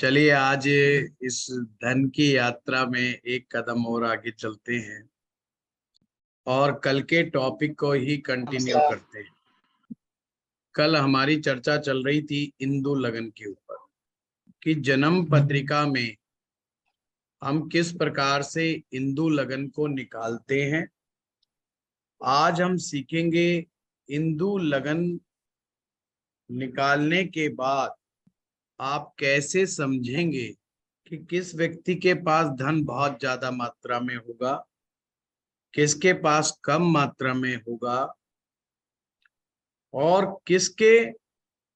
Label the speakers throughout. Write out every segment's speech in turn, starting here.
Speaker 1: चलिए आज इस धन की यात्रा में एक कदम और आगे चलते हैं और कल के टॉपिक को ही कंटिन्यू
Speaker 2: नमस्कार।
Speaker 1: करते हैं। कल हमारी चर्चा चल रही थी इंदु लगन के ऊपर कि जन्म पत्रिका में हम किस प्रकार से इंदु लगन को निकालते हैं। आज हम सीखेंगे इंदु लगन निकालने के बाद आप कैसे समझेंगे कि किस व्यक्ति के पास धन बहुत ज्यादा मात्रा में होगा, किसके पास कम मात्रा में होगा और किसके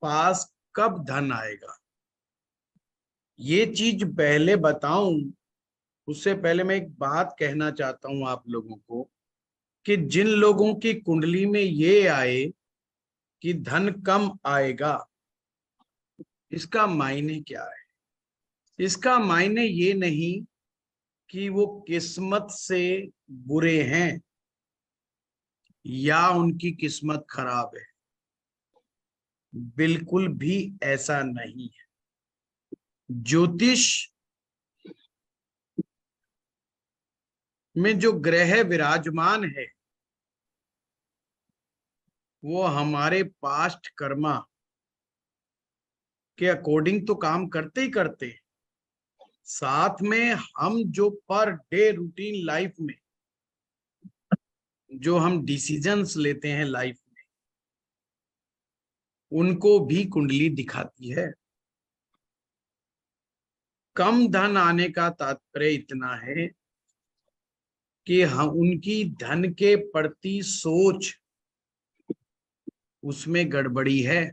Speaker 1: पास कब धन आएगा। ये चीज पहले बताऊं उससे पहले मैं एक बात कहना चाहता हूं आप लोगों को कि जिन लोगों की कुंडली में ये आए कि धन कम आएगा, इसका मायने क्या है। इसका मायने ये नहीं कि वो किस्मत से बुरे हैं या उनकी किस्मत खराब है, बिल्कुल भी ऐसा नहीं है। ज्योतिष में जो ग्रह विराजमान है वो हमारे पास्ट कर्मा के अकॉर्डिंग तो काम करते ही करते हैं, साथ में हम जो पर डे रूटीन लाइफ में जो हम डिसीजंस लेते हैं लाइफ में, उनको भी कुंडली दिखाती है। कम धन आने का तात्पर्य इतना है कि हम उनकी धन के प्रति सोच उसमें गड़बड़ी है।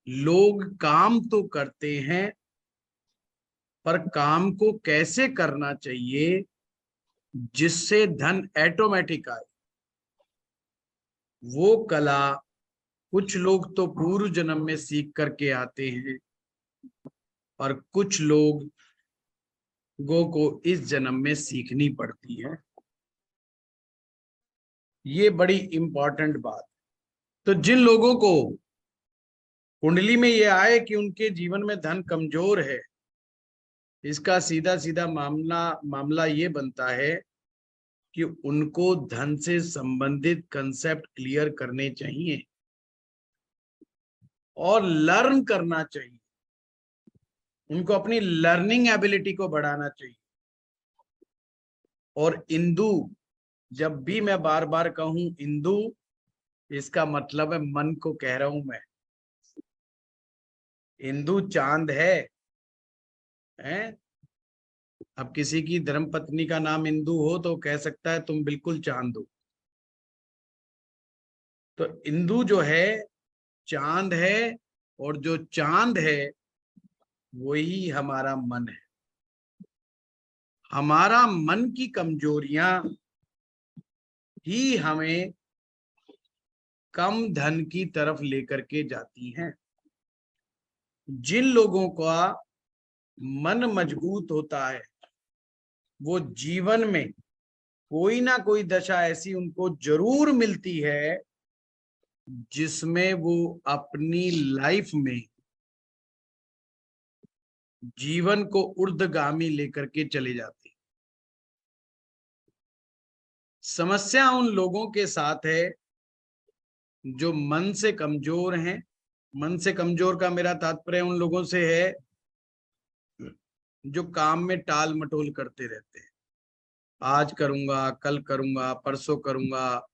Speaker 1: लोग काम तो करते हैं पर काम को कैसे करना चाहिए जिससे धन ऑटोमेटिक आए, वो कला कुछ लोग तो पूर्व जन्म में सीख करके आते हैं और कुछ लोगों को इस जन्म में सीखनी पड़ती है। ये बड़ी इंपॉर्टेंट बात। तो जिन लोगों को कुंडली में ये आए कि उनके जीवन में धन कमजोर है, इसका सीधा सीधा मामला ये बनता है कि उनको धन से संबंधित कंसेप्ट क्लियर करने चाहिए और लर्न करना चाहिए। उनको अपनी लर्निंग एबिलिटी को बढ़ाना चाहिए। और इंदु, जब भी मैं बार बार कहूं इंदु, इसका मतलब है मन को कह रहा हूं मैं। इंदु चांद है? अब किसी की धर्मपत्नी का नाम इंदु हो तो कह सकता है तुम बिल्कुल चांद हो। तो इंदु जो है चांद है, और जो चांद है वही हमारा मन है। हमारा मन की कमजोरियां ही हमें कम धन की तरफ लेकर के जाती हैं। जिन लोगों का मन मजबूत होता है वो जीवन में कोई ना कोई दशा ऐसी उनको जरूर मिलती है जिसमें वो अपनी लाइफ में जीवन को ऊर्ध्वगामी लेकर के चले जाते हैं। समस्या उन लोगों के साथ है जो मन से कमजोर हैं। मन से कमजोर का मेरा तात्पर्य उन लोगों से है जो काम में टाल मटोल करते रहते हैं। आज करूंगा, कल करूंगा, परसों करूंगा,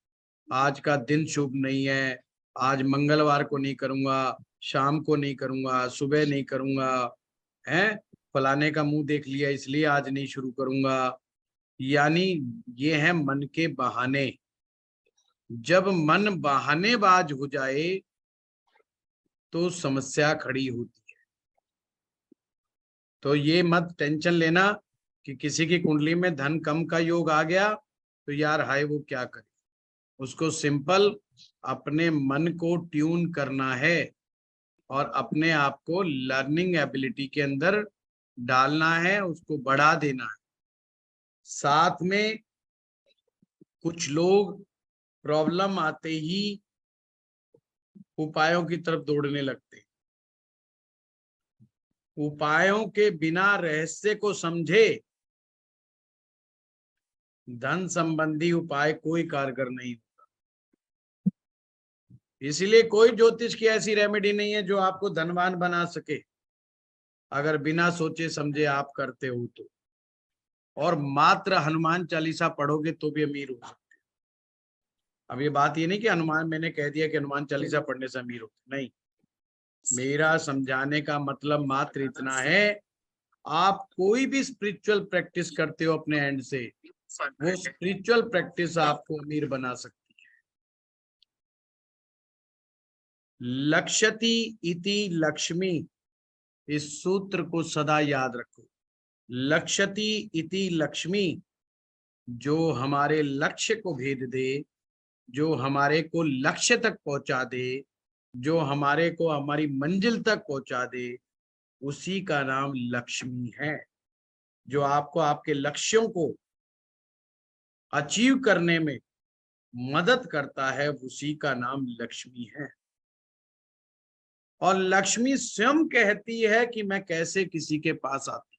Speaker 1: आज का दिन शुभ नहीं है, आज मंगलवार को नहीं करूंगा, शाम को नहीं करूंगा, सुबह नहीं करूंगा, है फलाने का मुंह देख लिया इसलिए आज नहीं शुरू करूंगा। यानी ये है मन के बहाने। जब मन बहानेबाज हो जाए तो समस्या खड़ी होती है। तो ये मत टेंशन लेना कि किसी की कुंडली में धन कम का योग आ गया तो यार हाय वो क्या करे। उसको सिंपल अपने मन को ट्यून करना है और अपने आप को लर्निंग एबिलिटी के अंदर डालना है, उसको बढ़ा देना है। साथ में कुछ लोग प्रॉब्लम आते ही उपायों की तरफ दौड़ने लगते हैं। उपायों के बिना रहस्य को समझे, धन संबंधी उपाय कोई कारगर नहीं। इसलिए कोई ज्योतिष की ऐसी रेमेडी नहीं है जो आपको धनवान बना सके, अगर बिना सोचे समझे आप करते हो तो। और मात्र हनुमान चालीसा पढ़ोगे तो भी अमीर हो सकते। अब ये बात ये नहीं कि हनुमान, मैंने कह दिया कि हनुमान चालीसा पढ़ने से अमीर होते, नहीं। मेरा समझाने का मतलब मात्र इतना है, आप कोई भी स्पिरिचुअल प्रैक्टिस करते हो अपने एंड से, वो स्पिरिचुअल प्रैक्टिस आपको अमीर बना सकती है। लक्ष्यति इति लक्ष्मी, इस सूत्र को सदा याद रखो। लक्ष्यति इति लक्ष्मी, जो हमारे लक्ष्य को भेद दे, जो हमारे को लक्ष्य तक पहुंचा दे, जो हमारे को हमारी मंजिल तक पहुंचा दे, उसी का नाम लक्ष्मी है। जो आपको आपके लक्ष्यों को अचीव करने में मदद करता है, उसी का नाम लक्ष्मी है। और लक्ष्मी स्वयं कहती है कि मैं कैसे किसी के पास आती,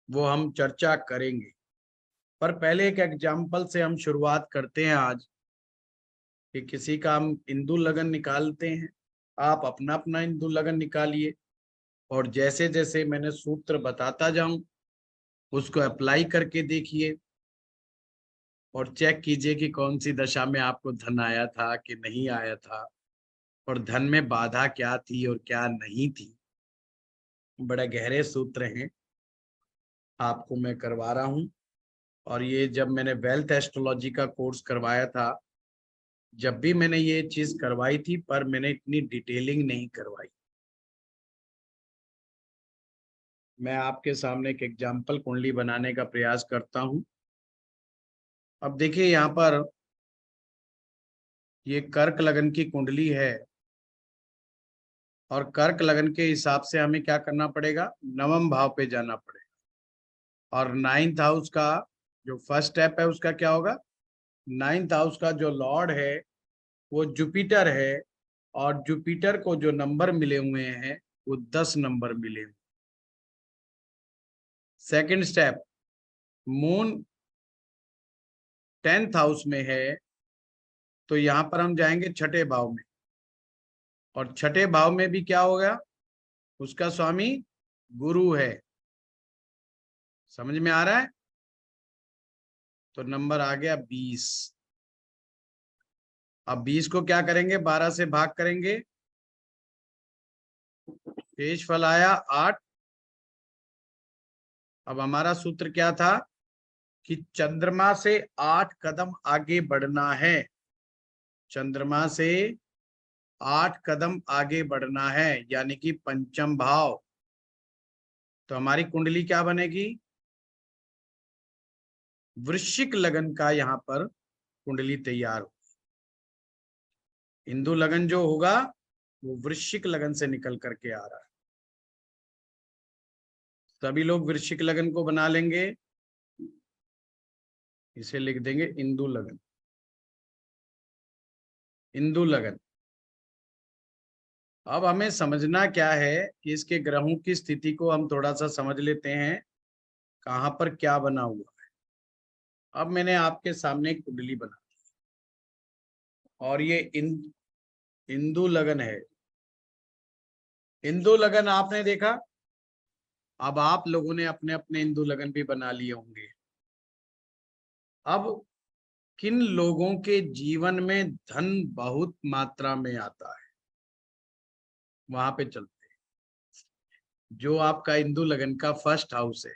Speaker 1: वो हम चर्चा करेंगे। पर पहले एक एग्जाम्पल से हम शुरुआत करते हैं आज, कि किसी का हम इंदु लगन निकालते हैं। आप अपना अपना इंदु लगन निकालिए, और जैसे जैसे मैंने सूत्र बताता जाऊं उसको अप्लाई करके देखिए, और चेक कीजिए कि कौन सी दशा में आपको धन आया था कि नहीं आया था, और धन में बाधा क्या थी और क्या नहीं थी। बड़े गहरे सूत्र हैं, आपको मैं करवा रहा हूं। और ये जब मैंने वेल्थ एस्ट्रोलॉजी का कोर्स करवाया था, जब भी मैंने ये चीज करवाई थी, पर मैंने इतनी डिटेलिंग नहीं करवाई। मैं आपके सामने एक एग्जाम्पल कुंडली बनाने का प्रयास करता हूं। अब देखिए, यहाँ पर ये कर्क लगन की कुंडली है, और कर्क लगन के हिसाब से हमें क्या करना पड़ेगा, नवम भाव पे जाना पड़ेगा। और नाइन्थ हाउस का जो फर्स्ट स्टेप है उसका क्या होगा, नाइन्थ हाउस का जो लॉर्ड है वो जुपिटर है, और जुपिटर को जो नंबर मिले हुए हैं वो 10 नंबर मिले हुए। Second step, moon 10th house में है, तो यहां पर हम जाएंगे छठे भाव में, और छठे भाव में भी क्या हो गया, उसका स्वामी गुरु है। समझ में आ रहा है? तो नंबर आ गया 20। अब 20 को क्या करेंगे, 12 से भाग करेंगे, शेष फल आया 8। अब हमारा सूत्र क्या था कि चंद्रमा से 8 कदम आगे बढ़ना है, चंद्रमा से 8 कदम आगे बढ़ना है, यानी कि पंचम भाव। तो हमारी कुंडली क्या बनेगी, वृश्चिक लगन का यहाँ पर कुंडली तैयार हो। हिंदू लगन जो होगा वो वृश्चिक लगन से निकल करके आ रहा है। सभी लोग वृश्चिक लगन को बना लेंगे, इसे लिख देंगे इंदु लगन। इंदु लगन। अब हमें समझना क्या है कि इसके ग्रहों की स्थिति को हम थोड़ा सा समझ लेते हैं, कहां पर क्या बना हुआ है। अब मैंने आपके सामने एक कुंडली बना, और ये इंदु लगन है। इंदु लगन आपने देखा, अब आप लोगों ने अपने अपने इंदु लगन भी बना लिए होंगे। अब किन लोगों के जीवन में धन बहुत मात्रा में आता है, वहां पे चलते हैं। जो आपका हिंदू लगन का फर्स्ट हाउस है,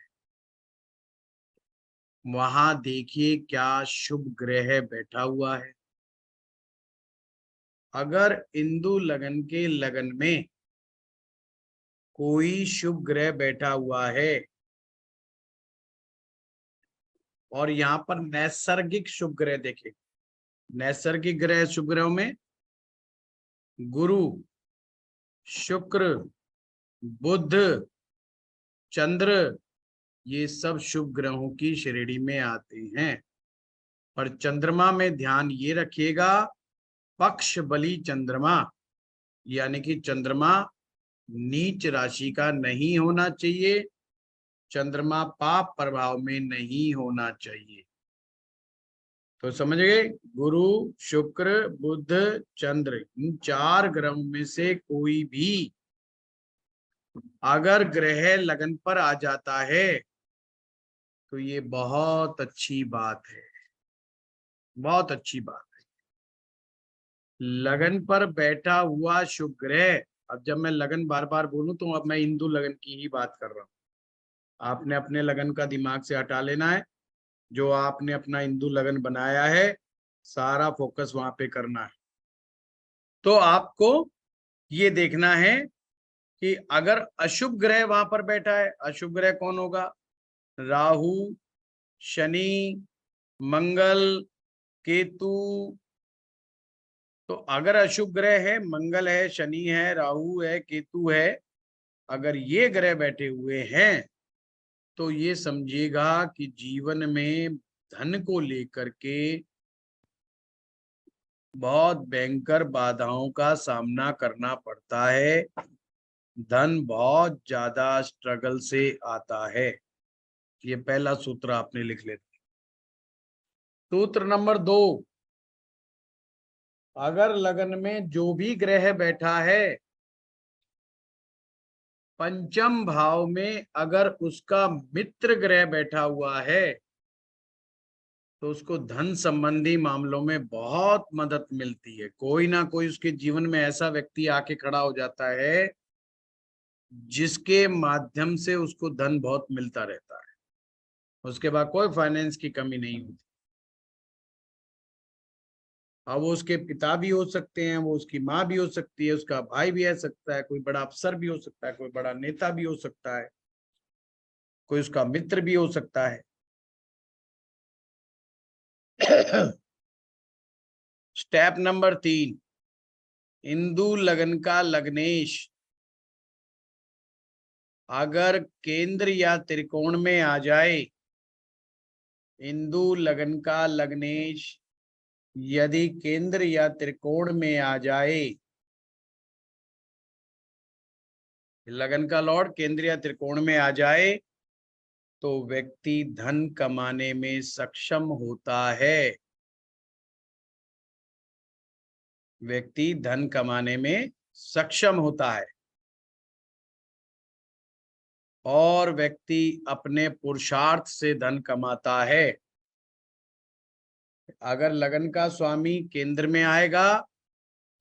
Speaker 1: वहां देखिए क्या शुभ ग्रह बैठा हुआ है। अगर हिंदू लगन के लगन में कोई शुभ ग्रह बैठा हुआ है, और यहाँ पर नैसर्गिक शुभ ग्रह देखें, नैसर्गिक ग्रह शुभ ग्रहों में गुरु, शुक्र, बुध, चंद्र, ये सब शुभ ग्रहों की श्रेणी में आते हैं। पर चंद्रमा में ध्यान ये रखिएगा, पक्ष बली चंद्रमा, यानी कि चंद्रमा नीच राशि का नहीं होना चाहिए, चंद्रमा पाप प्रभाव में नहीं होना चाहिए। तो समझ गए, गुरु शुक्र बुध चंद्र, इन 4 ग्रहों में से कोई भी अगर ग्रह लगन पर आ जाता है तो ये बहुत अच्छी बात है, बहुत अच्छी बात है। लगन पर बैठा हुआ शुभ ग्रह, अब जब मैं लगन बार बार बोलूं तो अब मैं हिंदू लगन की ही बात कर रहा हूं। आपने अपने लगन का दिमाग से हटा लेना है, जो आपने अपना हिंदू लगन बनाया है सारा फोकस वहां पे करना है। तो आपको ये देखना है कि अगर अशुभ ग्रह वहां पर बैठा है, अशुभ ग्रह कौन होगा? राहु, शनि, मंगल, केतु। तो अगर अशुभ ग्रह है, मंगल है, शनि है, राहु है, केतु है, अगर ये ग्रह बैठे हुए हैं तो ये समझिएगा कि जीवन में धन को लेकर के बहुत भयंकर बाधाओं का सामना करना पड़ता है। धन बहुत ज्यादा स्ट्रगल से आता है। ये पहला सूत्र आपने लिख लेते। सूत्र नंबर 2, अगर लगन में जो भी ग्रह बैठा है पंचम भाव में अगर उसका मित्र ग्रह बैठा हुआ है तो उसको धन संबंधी मामलों में बहुत मदद मिलती है। कोई ना कोई उसके जीवन में ऐसा व्यक्ति आके खड़ा हो जाता है जिसके माध्यम से उसको धन बहुत मिलता रहता है, उसके बाद कोई फाइनेंस की कमी नहीं होती। अब वो उसके पिता भी हो सकते हैं, वो उसकी माँ भी हो सकती है, उसका भाई भी हो सकता है, कोई बड़ा अफसर भी हो सकता है, कोई बड़ा नेता भी हो सकता है, कोई उसका मित्र भी हो सकता है। स्टेप नंबर 3, हिंदू लगन का लग्नेश अगर केंद्र या त्रिकोण में आ जाए, हिंदू लगन का लग्नेश यदि केंद्र या त्रिकोण में आ जाए, लगन का लॉर्ड केंद्र या त्रिकोण में आ जाए तो व्यक्ति धन कमाने में सक्षम होता है, व्यक्ति धन कमाने में सक्षम होता है और व्यक्ति अपने पुरुषार्थ से धन कमाता है। अगर लगन का स्वामी केंद्र में आएगा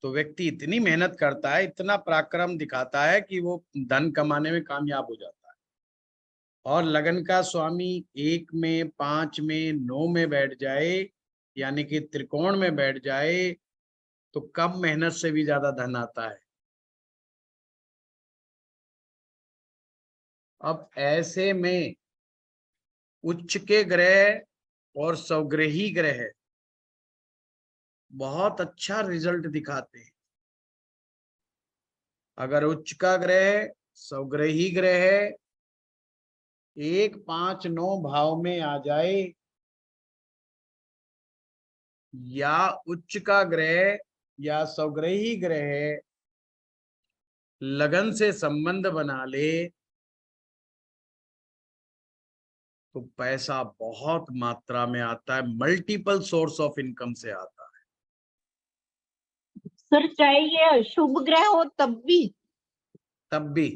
Speaker 1: तो व्यक्ति इतनी मेहनत करता है, इतना पराक्रम दिखाता है कि वो धन कमाने में कामयाब हो जाता है। और लगन का स्वामी 1 में, 5 में, 9 में बैठ जाए, यानी कि त्रिकोण में बैठ जाए, तो कम मेहनत से भी ज्यादा धन आता है। अब ऐसे में उच्च के ग्रह और स्वग्रही ग्रह बहुत अच्छा रिजल्ट दिखाते हैं। अगर उच्च का ग्रह, स्वग्रही ग्रह 1, 5, 9 भाव में आ जाए या उच्च का ग्रह या स्वग्रही ग्रह लगन से संबंध बना ले तो पैसा बहुत मात्रा में आता है, मल्टीपल सोर्स ऑफ इनकम से आता है।
Speaker 2: सर चाहे ये शुभ ग्रह हो तब भी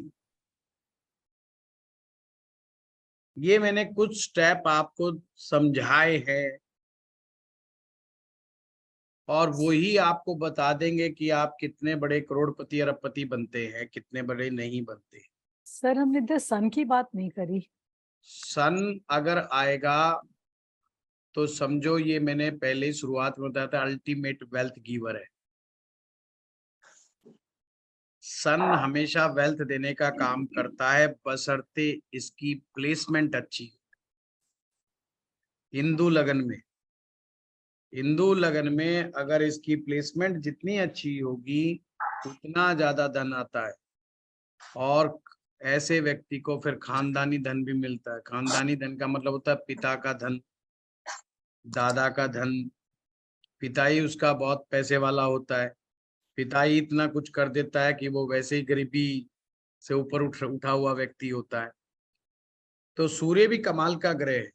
Speaker 1: ये मैंने कुछ स्टेप आपको समझाए हैं और वही आपको बता देंगे कि आप कितने बड़े करोड़पति अरबपति बनते हैं, कितने बड़े नहीं बनते।
Speaker 3: सर हमने द सन की बात नहीं करी।
Speaker 1: सन अगर आएगा तो समझो, ये मैंने पहले ही शुरुआत में बताया था, अल्टीमेट वेल्थ गिवर है। सन हमेशा वेल्थ देने का काम करता है बशर्ते इसकी प्लेसमेंट अच्छी। हिंदू लगन में, हिंदू लगन में अगर इसकी प्लेसमेंट जितनी अच्छी होगी उतना ज्यादा धन आता है और ऐसे व्यक्ति को फिर खानदानी धन भी मिलता है। खानदानी धन का मतलब होता है पिता का धन, दादा का धन। पिता ही उसका बहुत पैसे वाला होता है, पिता ही इतना कुछ कर देता है कि वो वैसे ही गरीबी से ऊपर उठा हुआ व्यक्ति होता है। तो सूर्य भी कमाल का ग्रह है।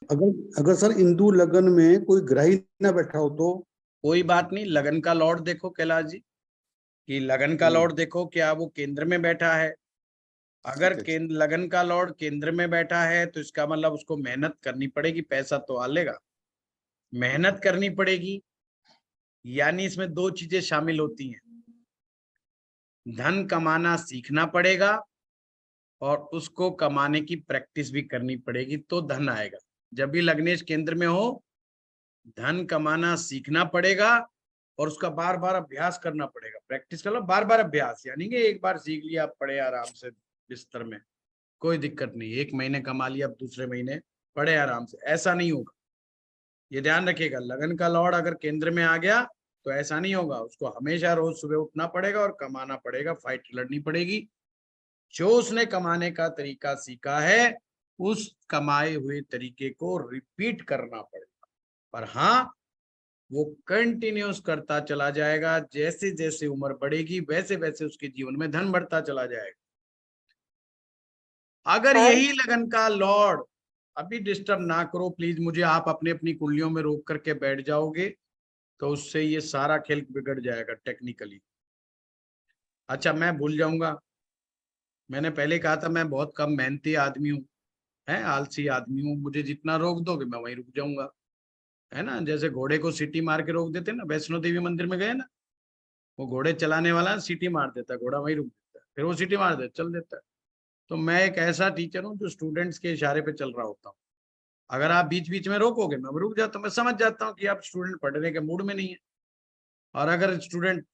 Speaker 4: अगर अगर सर हिंदू लगन में कोई ग्रह ही ना बैठा हो तो?
Speaker 1: कोई बात नहीं, लगन का लॉर्ड देखो कैलाश जी, कि लगन का लॉर्ड देखो क्या वो केंद्र में बैठा है। अगर केंद्र लगन का लॉर्ड केंद्र में बैठा है तो इसका मतलब उसको मेहनत करनी पड़ेगी, पैसा तो आलेगा, मेहनत करनी पड़ेगी। यानी इसमें दो चीजें शामिल होती हैं, धन कमाना सीखना पड़ेगा और उसको कमाने की प्रैक्टिस भी करनी पड़ेगी, तो धन आएगा। जब भी लग्नेश केंद्र में हो, धन कमाना सीखना पड़ेगा और उसका बार बार अभ्यास करना पड़ेगा। प्रैक्टिस कर लो, बार बार अभ्यास, यानी कि एक बार सीख लिया, आप पढ़े आराम से बिस्तर में, कोई दिक्कत नहीं। एक महीने कमा लिया, अब दूसरे महीने पढ़े आराम से, ऐसा नहीं होगा। ये ध्यान रखिएगा, लगन का लॉर्ड अगर केंद्र में आ गया तो ऐसा नहीं होगा। उसको हमेशा रोज सुबह उठना पड़ेगा और कमाना पड़ेगा, फाइट लड़नी पड़ेगी। जो उसने कमाने का तरीका सीखा है उस कमाए हुए तरीके को रिपीट करना पड़ेगा। पर हाँ, वो कंटिन्यूस करता चला जाएगा। जैसे जैसे उम्र बढ़ेगी वैसे वैसे उसके जीवन में धन बढ़ता चला जाएगा। अगर यही लगन का लॉर्ड, अभी डिस्टर्ब ना करो प्लीज मुझे, आप अपने अपनी कुंडलियों में रोक करके बैठ जाओगे तो उससे ये सारा खेल बिगड़ जाएगा टेक्निकली। अच्छा, मैं भूल जाऊंगा, मैंने पहले कहा था मैं बहुत कम मेहनती आदमी हूँ, है आलसी आदमी हूँ, मुझे जितना रोक दोगे मैं वहीं रुक जाऊंगा, है ना। जैसे घोड़े को सीटी मार के रोक देते ना, वैष्णो देवी मंदिर में गए ना, वो घोड़े चलाने वाला सीटी मार देता है, घोड़ा वहीं रुक देता है, फिर वो सीटी मार दे चल देता है। तो मैं एक ऐसा टीचर हूँ जो स्टूडेंट्स के इशारे पे चल रहा होता हूँ। अगर आप बीच बीच में रोकोगे मैं रुक जाता हूँ, मैं समझ जाता हूँ कि आप स्टूडेंट पढ़ने के मूड में नहीं है। और अगर स्टूडेंट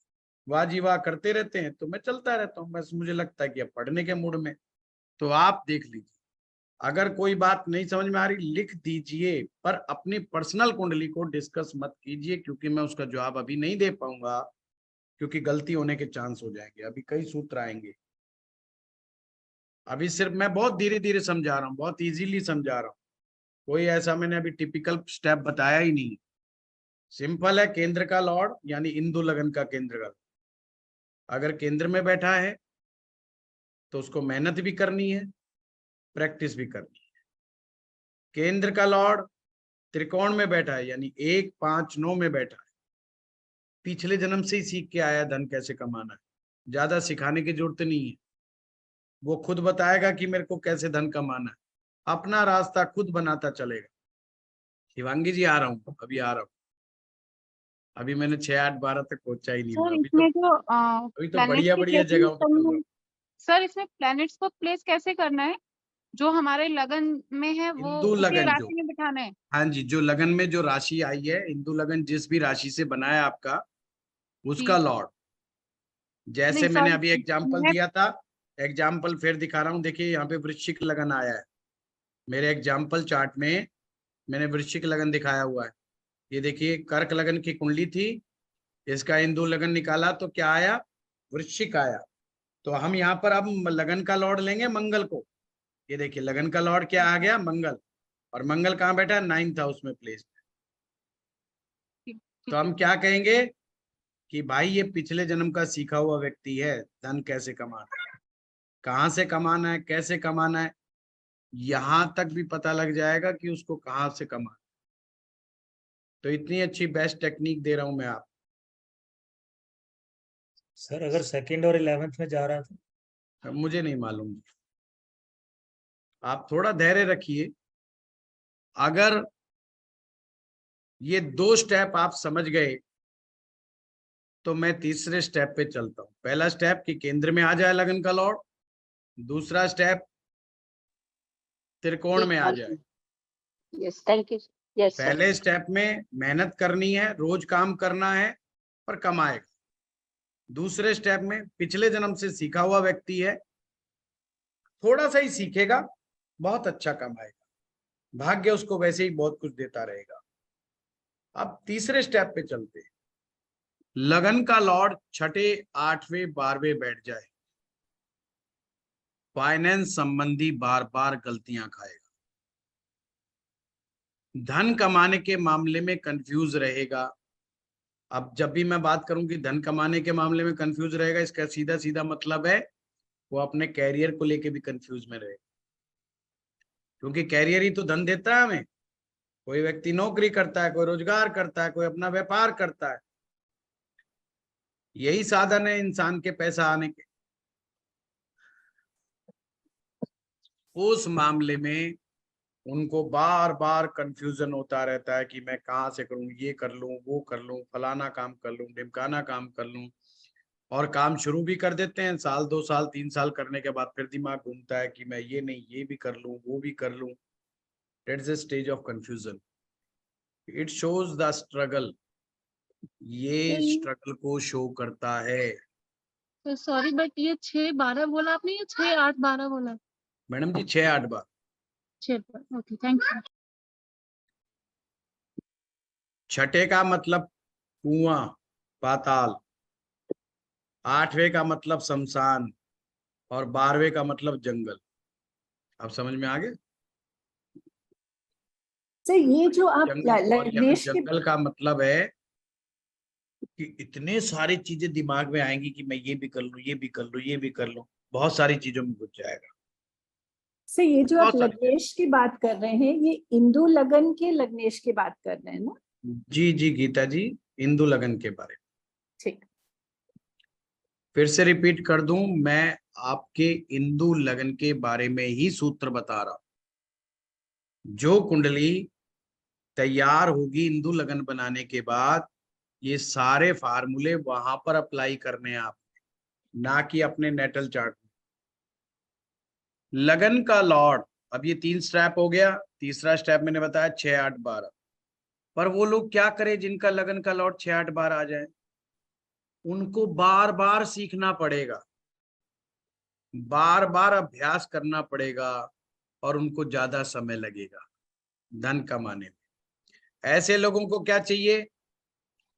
Speaker 1: वाह जी वाह करते रहते हैं तो मैं चलता रहता हूँ, बस मुझे लगता है कि अब पढ़ने के मूड में। तो आप देख लीजिए, अगर कोई बात नहीं समझ में आ रही लिख दीजिए, पर अपनी पर्सनल कुंडली को डिस्कस मत कीजिए, क्योंकि मैं उसका जवाब अभी नहीं दे पाऊंगा, क्योंकि गलती होने के चांस हो जाएंगे। अभी कई सूत्र आएंगे, अभी सिर्फ मैं बहुत धीरे धीरे समझा रहा हूँ, बहुत इजीली समझा रहा हूँ। कोई ऐसा मैंने अभी टिपिकल स्टेप बताया ही नहीं। सिंपल है, केंद्र का लॉर्ड यानी इंदु लगन का केंद्र का अगर केंद्र में बैठा है तो उसको मेहनत भी करनी है, प्रैक्टिस भी करनी है। केंद्र का लॉर्ड त्रिकोण में बैठा है यानी 1, 5, 9 में बैठा है, पिछले जन्म से ही सीख के आया धन कैसे कमाना है, ज्यादा सिखाने की जरूरत नहीं है। वो खुद बताएगा कि मेरे को कैसे धन कमाना है, अपना रास्ता खुद बनाता चलेगा। शिवांगी जी आ रहा हूँ, अभी आ रहा हूँ, अभी मैंने 6, 8, 12 तक पहुंचा ही नहीं हूँ,
Speaker 5: सर
Speaker 1: अभी
Speaker 5: इसमें जो
Speaker 1: तो
Speaker 5: प्लैनेट्स
Speaker 1: बढ़िया
Speaker 5: की
Speaker 1: बढ़िया
Speaker 5: प्लेसिंग
Speaker 1: जगहों पे चल रहा हूँ।
Speaker 5: सर इसमें प्लैनेट्स को प्लेस कैसे करना है? जो हमारे लगन में है वो
Speaker 1: हिंदू
Speaker 5: उसी
Speaker 1: लगन जो,
Speaker 5: राशि में बिठाना है?
Speaker 1: हाँ जी, जो लगन में जो राशि आई है, हिंदू लगन जिस भी राशि से बना है आपका, उसका
Speaker 5: जी
Speaker 1: लॉर्ड।
Speaker 5: नहीं
Speaker 1: जैसे मैंने
Speaker 5: सर,
Speaker 1: अभी एग्जाम्पल
Speaker 5: मैं
Speaker 1: दिया था, एग्जाम्पल फिर दिखा रहा हूँ। देखिए यहाँ पे वृश्चिक लगन आया है, मेरे एग्जाम्पल चार्ट में मैंने वृश्चिक लगन दिखाया हुआ है। ये देखिए कर्क लगन की कुंडली थी, इसका हिंदू लगन निकाला तो क्या आया, वृश्चिक आया। तो हम यहाँ पर अब लगन का लॉर्ड लेंगे मंगल को। ये देखिए लगन का लॉर्ड क्या आ गया, मंगल। और मंगल कहाँ बैठा है, 9th हाउस में प्लेस।
Speaker 5: ठीक
Speaker 1: तो
Speaker 5: ठीक है
Speaker 1: हम क्या कहेंगे कि भाई ये पिछले जन्म का सीखा हुआ व्यक्ति है, धन कैसे कमाना है, कहाँ से कमाना है, कैसे कमाना है, यहां तक भी पता लग जाएगा कि उसको कहाँ से कमाना। तो इतनी अच्छी बेस्ट टेक्निक दे रहा हूं मैं आप।
Speaker 6: सर अगर सेकंड और 11th में जा रहा था?
Speaker 1: मुझे नहीं मालूम, आप थोड़ा धैर्य रखिए। अगर ये 2 स्टेप आप समझ गए तो मैं तीसरे स्टेप पे चलता हूं। पहला स्टेप कि केंद्र में आ जाए लगन का लॉर्ड, दूसरा स्टेप त्रिकोण में आ जाए।
Speaker 2: Yes, thank you. Yes sir.
Speaker 1: पहले स्टेप में मेहनत करनी है, रोज काम करना है, पर कमाएगा। दूसरे स्टेप में पिछले जन्म से सीखा हुआ व्यक्ति है, थोड़ा सा ही सीखेगा, बहुत अच्छा कमाएगा, भाग्य उसको वैसे ही बहुत कुछ देता रहेगा। अब तीसरे स्टेप पे चलते हैं। लगन का लॉर्ड 6, 8वें, 12वें बैठ जाए, फाइनेंस संबंधी बार बार गलतियां खाएगा, धन कमाने के मामले में कंफ्यूज रहेगा। अब जब भी मैं बात करूं कि धन कमाने के मामले में कंफ्यूज रहेगा, इसका सीधा सीधा मतलब है वो अपने कैरियर को लेके भी कंफ्यूज में रहे, क्योंकि कैरियर ही तो धन देता है हमें। कोई व्यक्ति नौकरी करता है, कोई रोजगार करता है, कोई अपना व्यापार करता है, यही साधन है इंसान के पैसा आने के। उस मामले में उनको बार बार कंफ्यूजन होता रहता है कि मैं कहाँ से करूं, ये कर लूं, वो कर लूं, फलाना काम कर लूं, ढिमकाना काम कर लूं। और काम शुरू भी कर देते हैं, साल 2 साल 3 साल करने के बाद फिर दिमाग घूमता है कि मैं ये नहीं, ये भी कर लूं, वो भी कर लूं। That's the stage of confusion. It shows the struggle, ये स्ट्रगल को शो करता है।
Speaker 7: तो सॉरी बट ये 6-12 बोला आपने या 6-8-12 बोला?
Speaker 1: मैडम जी 6-8 बार।
Speaker 7: 6 बार, ओके थैंक यू।
Speaker 1: छठे का मतलब कुआं, पाताल। 8वें का मतलब शमशान, और 12वें का मतलब जंगल। अब समझ में आ गया?
Speaker 2: सर ये जो आप
Speaker 1: जंगल, और यहाँ
Speaker 2: लग्नेश के
Speaker 1: जंगल का मतलब है कि इतने सारी चीजें दिमाग में आएंगी कि मैं ये भी कर लूं, ये भी कर लूं, ये भी कर लूं, बहुत सारी चीजों में घुस जाएगा।
Speaker 2: सर ये जो आप
Speaker 1: बहुत सारी
Speaker 2: लग्नेश की बात कर रहे हैं, ये इंदु लगन के लग्नेश की बात कर रहे हैं ना?
Speaker 1: जी जी गीता जी, इंदु लगन के बारे में
Speaker 2: ठीक।
Speaker 1: फिर से रिपीट कर दूं, मैं आपके इंदु लगन के बारे में ही सूत्र बता रहा हूं। जो कुंडली तैयार होगी इंदु लगन बनाने के बाद, ये सारे फार्मूले वहां पर अप्लाई करने हैं आप, ना कि अपने नेटल चार्ट में। लगन का लॉर्ड, अब ये 3 स्टेप हो गया। तीसरा स्टेप मैंने बताया 6-8-12। पर वो लोग क्या करें जिनका लगन का लॉर्ड 6-8-12 आ जाए? उनको बार बार सीखना पड़ेगा, बार बार अभ्यास करना पड़ेगा, और उनको ज्यादा समय लगेगा धन कमाने में। ऐसे लोगों को क्या चाहिए?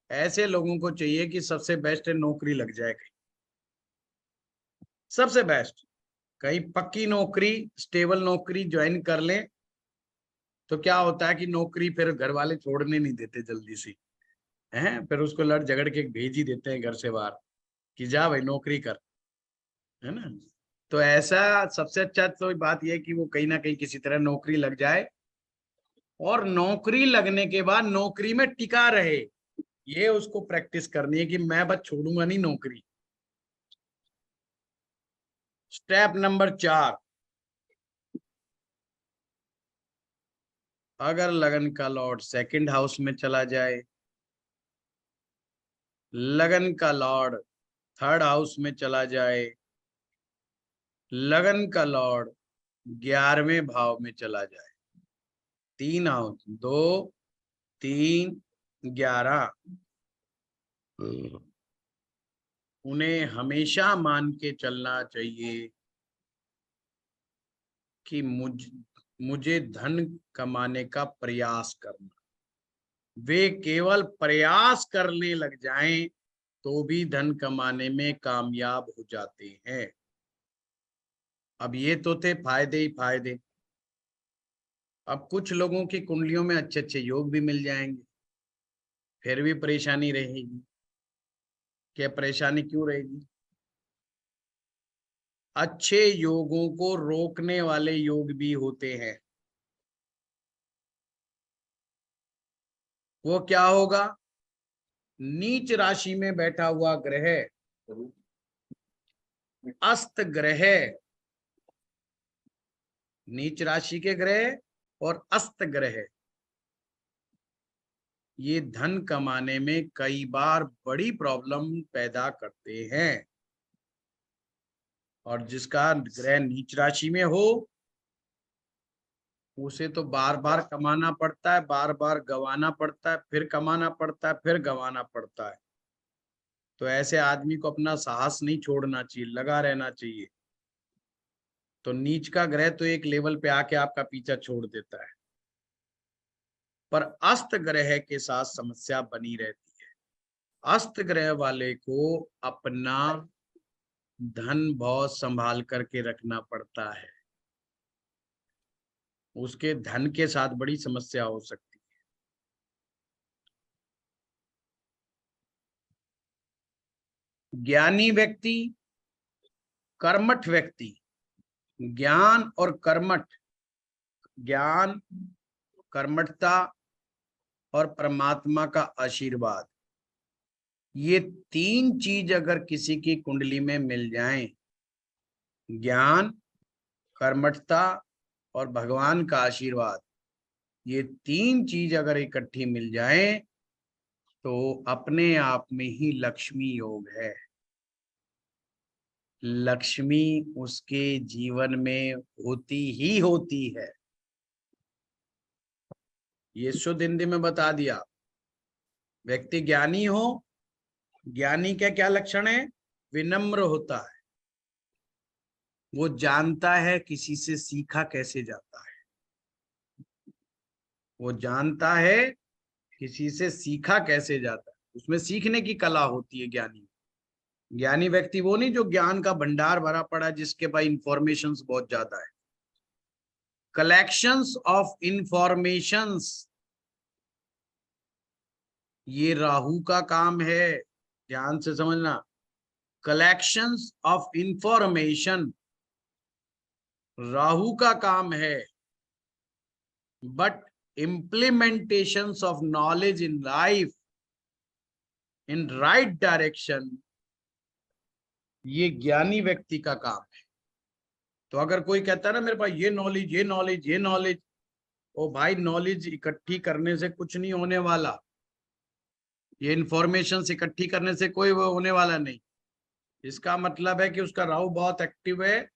Speaker 1: ऐसे लोगों को चाहिए कि सबसे बेस्ट है नौकरी लग जाए कहीं, सबसे बेस्ट कहीं पक्की नौकरी, स्टेबल नौकरी ज्वाइन कर लें। तो क्या होता है कि नौकरी फिर घर वाले छोड़ने नहीं देते जल्दी से, हैं, फिर उसको लड़ झगड़ के भेज ही देते हैं घर से बाहर कि जा भाई नौकरी कर, है ना। तो ऐसा सबसे अच्छा तो बात यह है कि वो कहीं ना कहीं किसी तरह नौकरी लग जाए, और नौकरी लगने के बाद नौकरी में टिका रहे। ये उसको प्रैक्टिस करनी है कि मैं बस छोड़ूंगा नहीं नौकरी। स्टेप नंबर 4, अगर लगन का लॉर्ड 2nd हाउस में चला जाए, लगन का लॉर्ड 3rd हाउस में चला जाए, लगन का लॉर्ड 11वें भाव में चला जाए, 3 हाउस, 2, 3, 11, उन्हें हमेशा मान के चलना चाहिए कि मुझे धन कमाने का प्रयास करना। वे केवल प्रयास करने लग जाएं तो भी धन कमाने में कामयाब हो जाते हैं। अब ये तो थे फायदे ही फायदे। अब कुछ लोगों की कुंडलियों में अच्छे अच्छे योग भी मिल जाएंगे, फिर भी परेशानी रहेगी। क्या परेशानी क्यों रहेगी? अच्छे योगों को रोकने वाले योग भी होते हैं। वो क्या होगा? नीच राशि में बैठा हुआ ग्रह, अस्त ग्रह, नीच राशि के ग्रह और अस्त ग्रह, ये धन कमाने में कई बार बड़ी प्रॉब्लम पैदा करते हैं। और जिसका ग्रह नीच राशि में हो, उसे तो बार बार कमाना पड़ता है, बार बार गंवाना पड़ता है, फिर कमाना पड़ता है, फिर गंवाना पड़ता है। तो ऐसे आदमी को अपना साहस नहीं छोड़ना चाहिए, लगा रहना चाहिए। तो नीच का ग्रह तो एक लेवल पे आके आपका पीछा छोड़ देता है, पर अस्त ग्रह के साथ समस्या बनी रहती है। अस्त ग्रह वाले को अपना धन बहुत संभाल करके रखना पड़ता है, उसके धन के साथ बड़ी समस्या हो सकती है। ज्ञानी व्यक्ति कर्मठ व्यक्ति, ज्ञान और कर्मठ, ज्ञान, कर्मठता और परमात्मा का आशीर्वाद, ये तीन चीज अगर किसी की कुंडली में मिल जाएं, ज्ञान, कर्मठता और भगवान का आशीर्वाद, ये तीन चीज अगर इकट्ठी मिल जाएं तो अपने आप में ही लक्ष्मी योग है। लक्ष्मी उसके जीवन में होती ही होती है। ये शुद्ध हिंदी में बता दिया। व्यक्ति ज्ञानी हो, ज्ञानी का क्या लक्षण है? विनम्र होता है, वो जानता है किसी से सीखा कैसे जाता है, वो जानता है किसी से सीखा कैसे जाता है, उसमें सीखने की कला होती है ज्ञानी। ज्ञानी व्यक्ति वो नहीं जो ज्ञान का भंडार भरा पड़ा है, जिसके पास इंफॉर्मेशंस बहुत ज्यादा है। कलेक्शंस ऑफ इंफॉर्मेशंस, ये राहु का काम है, ध्यान से समझना। कलेक्शंस ऑफ इंफॉर्मेशन राहु का काम है, but implementations of knowledge in life in right direction, ये ज्ञानी व्यक्ति का काम है। तो अगर कोई कहता है ना मेरे पास ये नॉलेज, ये नॉलेज, ये नॉलेज, ओ भाई नॉलेज इकट्ठी करने से कुछ नहीं होने वाला, ये इंफॉर्मेशन इकट्ठी करने से कोई वो होने वाला नहीं। इसका मतलब है कि उसका राहु बहुत एक्टिव है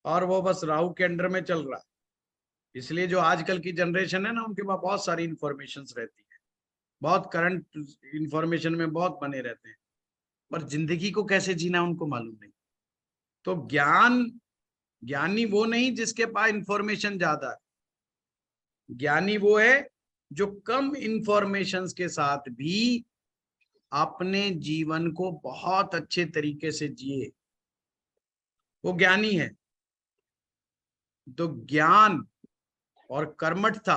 Speaker 1: और वो बस राहु के अंडर में चल रहा है। इसलिए जो आजकल की जनरेशन है ना, उनके पास बहुत सारी इंफॉर्मेशन रहती है, बहुत करंट इंफॉर्मेशन में बहुत बने रहते हैं, पर जिंदगी को कैसे जीना उनको मालूम नहीं। तो ज्ञानी वो नहीं जिसके पास इंफॉर्मेशन ज्यादा है, ज्ञानी वो है जो कम इंफॉर्मेशन के साथ भी अपने जीवन को बहुत अच्छे तरीके से जिए, वो ज्ञानी है। तो ज्ञान और कर्मठता,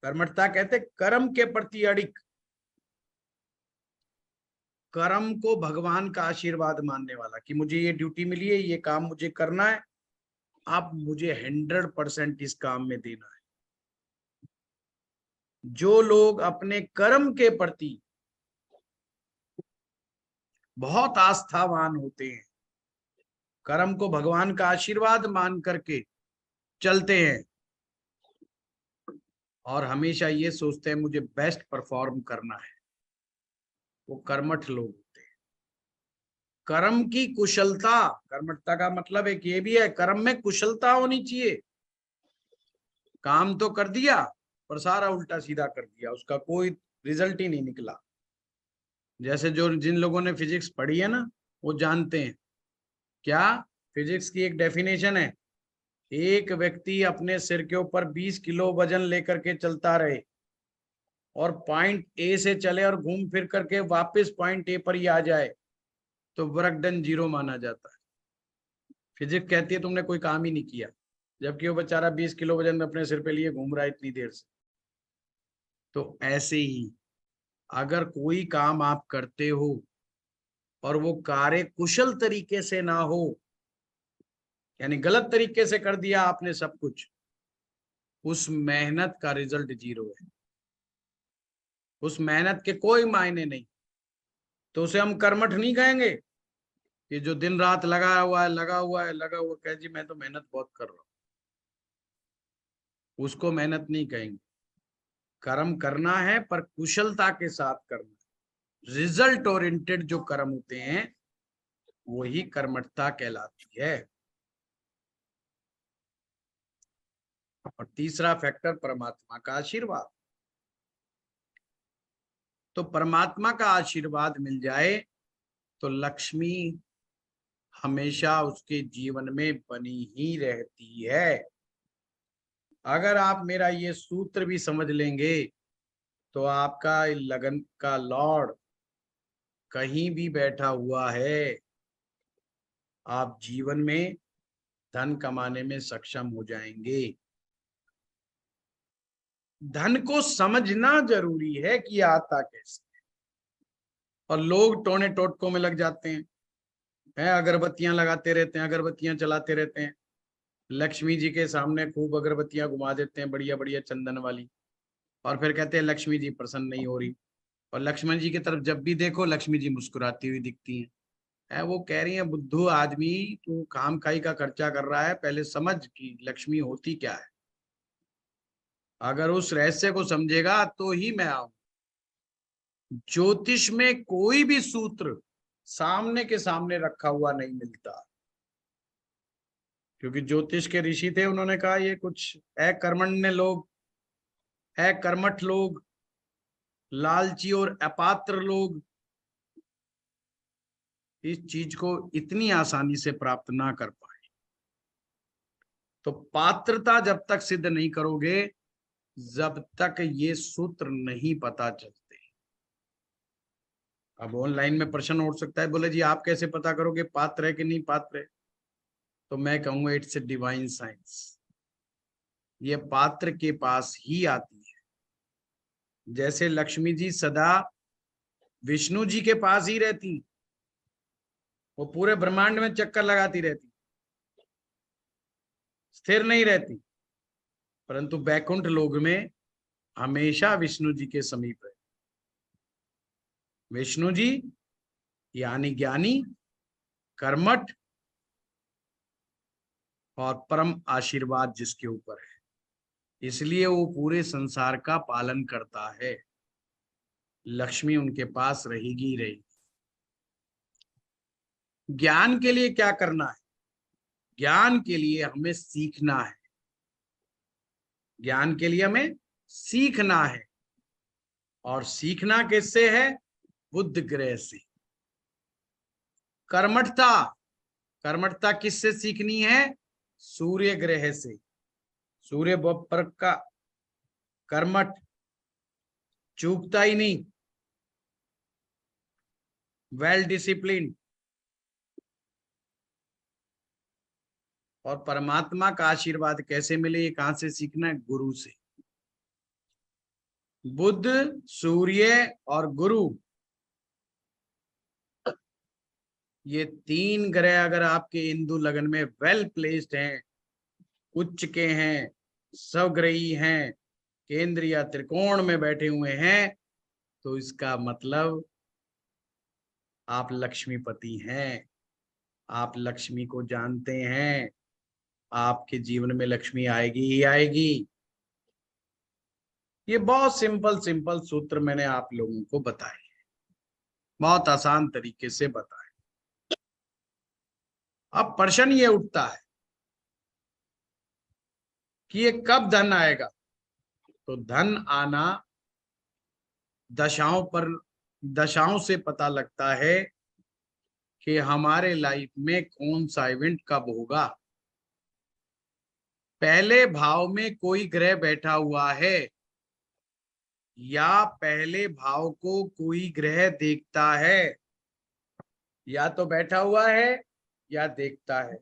Speaker 1: कर्मठता कहते कर्म के प्रति अड़िक, कर्म को भगवान का आशीर्वाद मानने वाला कि मुझे ये ड्यूटी मिली है, ये काम मुझे करना है, आप मुझे 100% इस काम में देना है। जो लोग अपने कर्म के प्रति बहुत आस्थावान होते हैं, कर्म को भगवान का आशीर्वाद मान करके चलते हैं और हमेशा ये सोचते हैं मुझे बेस्ट परफॉर्म करना है, वो कर्मठ लोग होते हैं। कर्म की कुशलता, कर्मठता का मतलब एक ये भी है, कर्म में कुशलता होनी चाहिए। काम तो कर दिया पर सारा उल्टा सीधा कर दिया, उसका कोई रिजल्ट ही नहीं निकला। जैसे जिन लोगों ने फिजिक्स पढ़ी है ना, वो जानते हैं क्या फिजिक्स की एक डेफिनेशन है, एक व्यक्ति अपने सिर के ऊपर 20 किलो वजन लेकर के चलता रहे और पॉइंट ए से चले और घूम फिर करके वापस पॉइंट ए पर ही आ जाए तो वर्क डन 0 माना जाता है। फिजिक्स कहती है तुमने कोई काम ही नहीं किया, जबकि वो बेचारा 20 किलो वजन अपने सिर पे लिए घूम रहा है इतनी देर से। तो ऐसे ही अगर कोई काम आप करते हो और वो कार्य कुशल तरीके से ना हो, यानी गलत तरीके से कर दिया आपने सब कुछ, उस मेहनत का रिजल्ट 0 है, उस मेहनत के कोई मायने नहीं। तो उसे हम कर्मठ नहीं कहेंगे कि जो दिन रात लगा हुआ कहे जी मैं तो मेहनत बहुत कर रहा हूं, उसको मेहनत नहीं कहेंगे। कर्म करना है पर कुशलता के साथ करना, रिजल्ट ओरिएंटेड जो कर्म होते हैं वही कर्मठता कहलाती है। और तीसरा फैक्टर परमात्मा का आशीर्वाद। तो परमात्मा का आशीर्वाद मिल जाए तो लक्ष्मी हमेशा उसके जीवन में बनी ही रहती है। अगर आप मेरा ये सूत्र भी समझ लेंगे तो आपका लगन का लॉर्ड कहीं भी बैठा हुआ है, आप जीवन में धन कमाने में सक्षम हो जाएंगे। धन को समझना जरूरी है कि आता कैसे, और लोग टोने टोटकों में लग जाते हैं। है, अगरबत्तियां लगाते रहते हैं, अगरबत्तियां चलाते रहते हैं, लक्ष्मी जी के सामने खूब अगरबत्तियां घुमा देते हैं बढ़िया बढ़िया चंदन वाली, और फिर कहते हैं लक्ष्मी जी प्रसन्न नहीं हो रही, और लक्ष्मण जी की तरफ जब भी देखो लक्ष्मी जी मुस्कुराती हुई दिखती हैं। है, वो कह रही है बुद्धू आदमी, तू काम काई का खर्चा कर रहा है, पहले समझ कि लक्ष्मी होती क्या है। अगर उस रहस्य को समझेगा तो ही मैं आऊं। ज्योतिष में कोई भी सूत्र सामने के सामने रखा हुआ नहीं मिलता, क्योंकि ज्योतिष के ऋषि थे, उन्होंने कहा ये कुछ अकर्मण्य लोग, अकर्मठ लोग, लालची और अपात्र लोग इस चीज को इतनी आसानी से प्राप्त ना कर पाए। तो पात्रता जब तक सिद्ध नहीं करोगे, जब तक ये सूत्र नहीं पता चलते। अब ऑनलाइन में प्रश्न उठ सकता है, बोले जी आप कैसे पता करोगे पात्र है कि नहीं पात्र है? तो मैं कहूंगा इट्स ए डिवाइन साइंस, ये पात्र के पास ही आती है। जैसे लक्ष्मी जी सदा विष्णु जी के पास ही रहती, वो पूरे ब्रह्मांड में चक्कर लगाती रहती, स्थिर नहीं रहती, परंतु बैकुंठ लोक में हमेशा विष्णु जी के समीप है। विष्णु जी यानी ज्ञानी, कर्मठ और परम आशीर्वाद जिसके ऊपर है, इसलिए वो पूरे संसार का पालन करता है। लक्ष्मी उनके पास रहेगी ही रहेगी। ज्ञान के लिए क्या करना है? ज्ञान के लिए हमें सीखना है, ज्ञान के लिए हमें सीखना है। और सीखना किससे है? बुध ग्रह से। कर्मठता, कर्मठता किससे सीखनी है? सूर्य ग्रह से। सूर्य पर का कर्मठ चूकता ही नहीं, वेल डिसिप्लिन। और परमात्मा का आशीर्वाद कैसे मिले, ये कहां से सीखना है? गुरु से। बुध, सूर्य और गुरु, ये तीन ग्रह अगर आपके हिंदू लगन में वेल प्लेस्ड हैं, उच्च के हैं, स्वग्रही हैं, केंद्र या त्रिकोण में बैठे हुए हैं, तो इसका मतलब आप लक्ष्मीपति हैं, आप लक्ष्मी को जानते हैं, आपके जीवन में लक्ष्मी आएगी ही आएगी। ये बहुत सिंपल सिंपल सूत्र मैंने आप लोगों को बताए, बहुत आसान तरीके से बताए। अब प्रश्न ये उठता है कि ये कब धन आएगा? तो धन आना दशाओं से पता लगता है कि हमारे लाइफ में कौन सा इवेंट कब होगा। पहले भाव में कोई ग्रह बैठा हुआ है या पहले भाव को कोई ग्रह देखता है, या तो बैठा हुआ है या देखता है।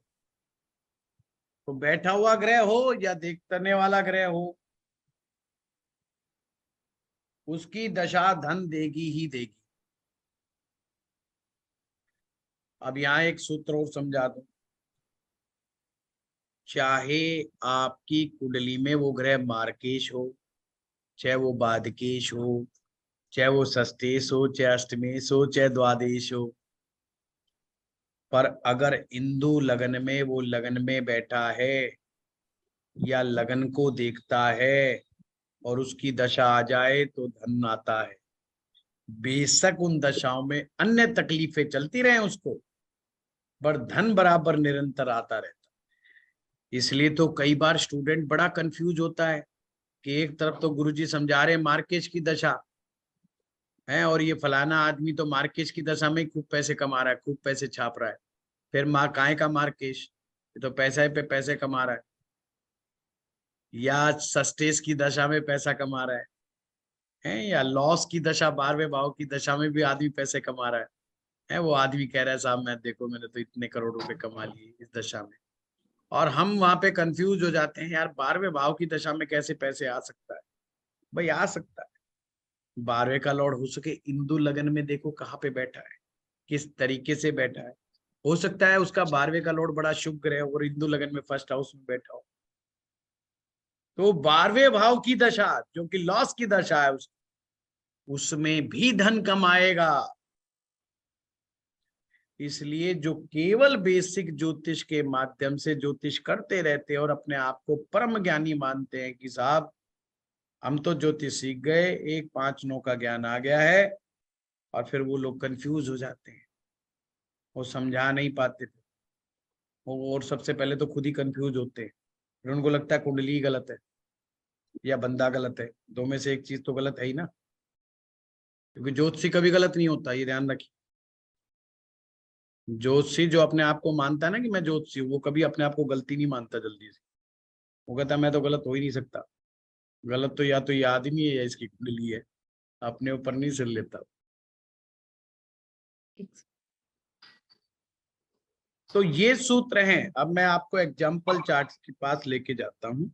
Speaker 1: तो बैठा हुआ ग्रह हो या देखने वाला ग्रह हो, उसकी दशा धन देगी ही देगी। अब यहां एक सूत्र और समझा दूं, चाहे आपकी कुंडली में वो ग्रह मार्केश हो, चाहे वो बाधकेश हो, चाहे वो षष्ठेश हो, चाहे अष्टमेश हो, चाहे द्वादश हो, पर अगर इंदु लगन में वो लगन में बैठा है या लगन को देखता है और उसकी दशा आ जाए तो धन आता है। बेशक उन दशाओं में अन्य तकलीफें चलती रहे उसको, पर धन बराबर निरंतर आता रहता। इसलिए तो कई बार स्टूडेंट बड़ा कंफ्यूज होता है कि एक तरफ तो गुरुजी समझा रहे मार्केश की दशा है, और ये फलाना आदमी तो मार्केश की दशा में खूब पैसे कमा रहा है, खूब पैसे छाप रहा है, फिर काय का मार्केश, ये तो पैसे पे पैसे कमा रहा है, या षष्ठेश की दशा में पैसा कमा रहा है, या लॉस की दशा 12वें भाव की दशा में भी आदमी पैसे कमा रहा है। वो आदमी कह रहा है साहब मैं देखो मैंने तो इतने करोड़ रुपए कमा लिए इस दशा में, और हम वहां पे कंफ्यूज हो जाते हैं, यार 12वें भाव की दशा में कैसे पैसे आ सकता है? भाई आ सकता है, 12वें का लॉर्ड हो सके इंदु लगन में देखो कहाँ पे बैठा है, किस तरीके से बैठा है। हो सकता है उसका 12वें का लॉर्ड बड़ा शुभ ग्रह हो और हिंदू लगन में फर्स्ट हाउस में बैठा हो, तो 12वें भाव की दशा जो कि लॉस की दशा है उसमें भी धन कमाएगा। इसलिए जो केवल बेसिक ज्योतिष के माध्यम से ज्योतिष करते रहते हैं और अपने आप को परम ज्ञानी मानते हैं कि साहब हम तो ज्योतिष सीख गए, 1 5 9 का ज्ञान आ गया है, और फिर वो लोग कंफ्यूज हो जाते हैं, वो समझा नहीं पाते थे, और सबसे पहले तो खुद ही कंफ्यूज होते हैं, फिर उनको लगता है कुंडली गलत है या बंदा गलत है, दो में से एक चीज तो गलत है ही ना, क्योंकि ज्योतिषी कभी गलत नहीं होता, ये ध्यान रखिए। ज्योतिषी जो अपने आप को मानता है ना कि मैं ज्योतिषी हूँ, वो कभी अपने आप को गलती नहीं मानता जल्दी से, वो कहता मैं तो गलत हो ही नहीं सकता, गलत तो ये आदमी है या इसकी कुंडली है, अपने ऊपर नहीं सिर लेता। तो ये सूत्र हैं। अब मैं आपको एग्जाम्पल चार्ट के पास लेके जाता हूं।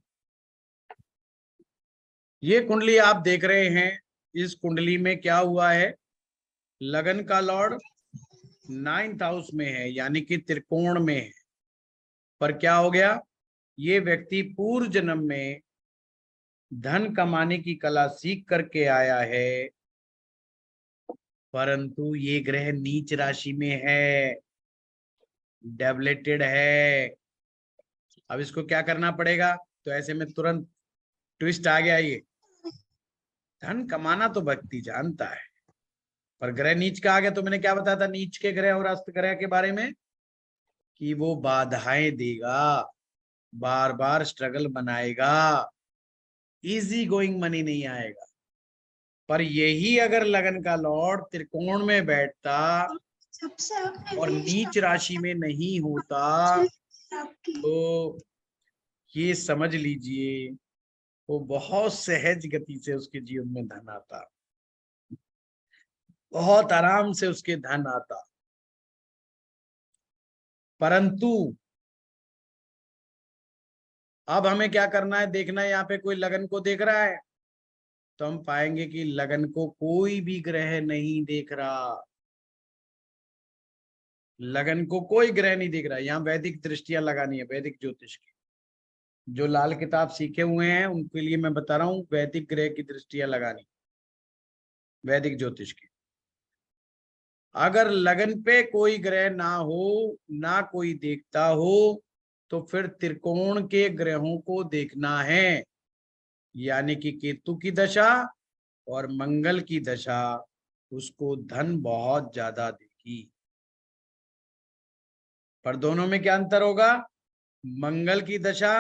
Speaker 1: ये कुंडली आप देख रहे हैं, इस कुंडली में क्या हुआ है, लगन का लॉर्ड 9th हाउस में है, यानी कि त्रिकोण में है, पर क्या हो गया, ये व्यक्ति पूर्व जन्म में धन कमाने की कला सीख करके आया है, परंतु ये ग्रह नीच राशि में है, डेवलेटेड है। अब इसको क्या करना पड़ेगा, तो ऐसे में तुरंत ट्विस्ट आ गया, ये धन कमाना तो व्यक्ति जानता है, पर ग्रह नीच का आ गया। तो मैंने क्या बताया था नीच के ग्रह और अस्त ग्रह के बारे में, कि वो बाधाएं देगा, बार बार स्ट्रगल बनाएगा, इजी गोइंग मनी नहीं आएगा। पर यही अगर लगन का लॉर्ड त्रिकोण में बैठता और नीच राशि में नहीं होता, तो ये समझ लीजिए वो बहुत सहज गति से उसके जीवन में धन आता, बहुत आराम से उसके धन आता। परंतु अब हमें क्या करना है, देखना है यहाँ पे कोई लगन को देख रहा है, तो हम पाएंगे कि लगन को कोई भी ग्रह नहीं देख रहा, लगन को कोई ग्रह नहीं देख रहा। यहाँ वैदिक दृष्टियां लगानी है, वैदिक ज्योतिष की, जो लाल किताब सीखे हुए हैं उनके लिए मैं बता रहा हूँ, वैदिक ग्रह की दृष्टियां लगानी, वैदिक ज्योतिष की। अगर लगन पे कोई ग्रह ना हो, ना कोई देखता हो, तो फिर त्रिकोण के ग्रहों को देखना है, यानी कि केतु की दशा और मंगल की दशा उसको धन बहुत ज्यादा देगी। पर दोनों में क्या अंतर होगा, मंगल की दशा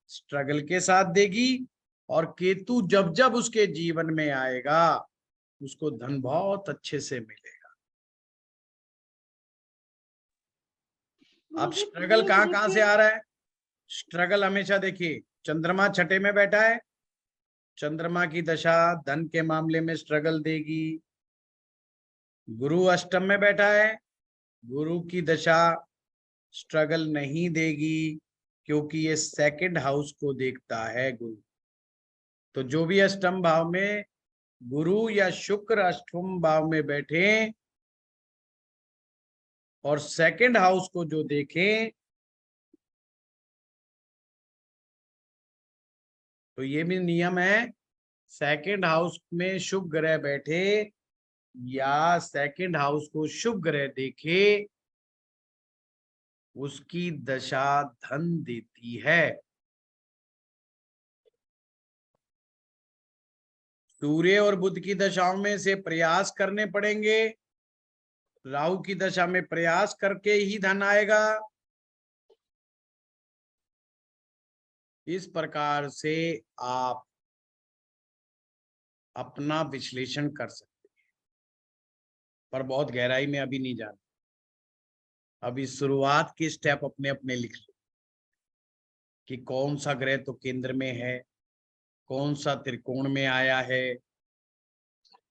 Speaker 1: स्ट्रगल के साथ देगी, और केतु जब जब उसके जीवन में आएगा उसको धन बहुत अच्छे से मिलेगा। अब स्ट्रगल कहां कहां से आ रहा है, स्ट्रगल हमेशा देखिए, चंद्रमा छठे में बैठा है, चंद्रमा की दशा धन के मामले में स्ट्रगल देगी। गुरु अष्टम में बैठा है, गुरु की दशा स्ट्रगल नहीं देगी, क्योंकि ये 2nd हाउस को देखता है गुरु। तो जो भी अष्टम भाव में गुरु या शुक्र अष्टम भाव में बैठे और 2nd हाउस को जो देखें, तो ये भी नियम है, 2nd हाउस में शुभ ग्रह बैठे या 2nd हाउस को शुभ ग्रह देखे, उसकी दशा धन देती है। सूर्य और बुध की दशाओं में से प्रयास करने पड़ेंगे, राहु की दशा में प्रयास करके ही धन आएगा। इस प्रकार से आप अपना विश्लेषण कर सकते हैं, पर बहुत गहराई में अभी नहीं जाना, अभी शुरुआत के स्टेप अपने अपने लिख लो, कि कौन सा ग्रह तो केंद्र में है, कौन सा त्रिकोण में आया है,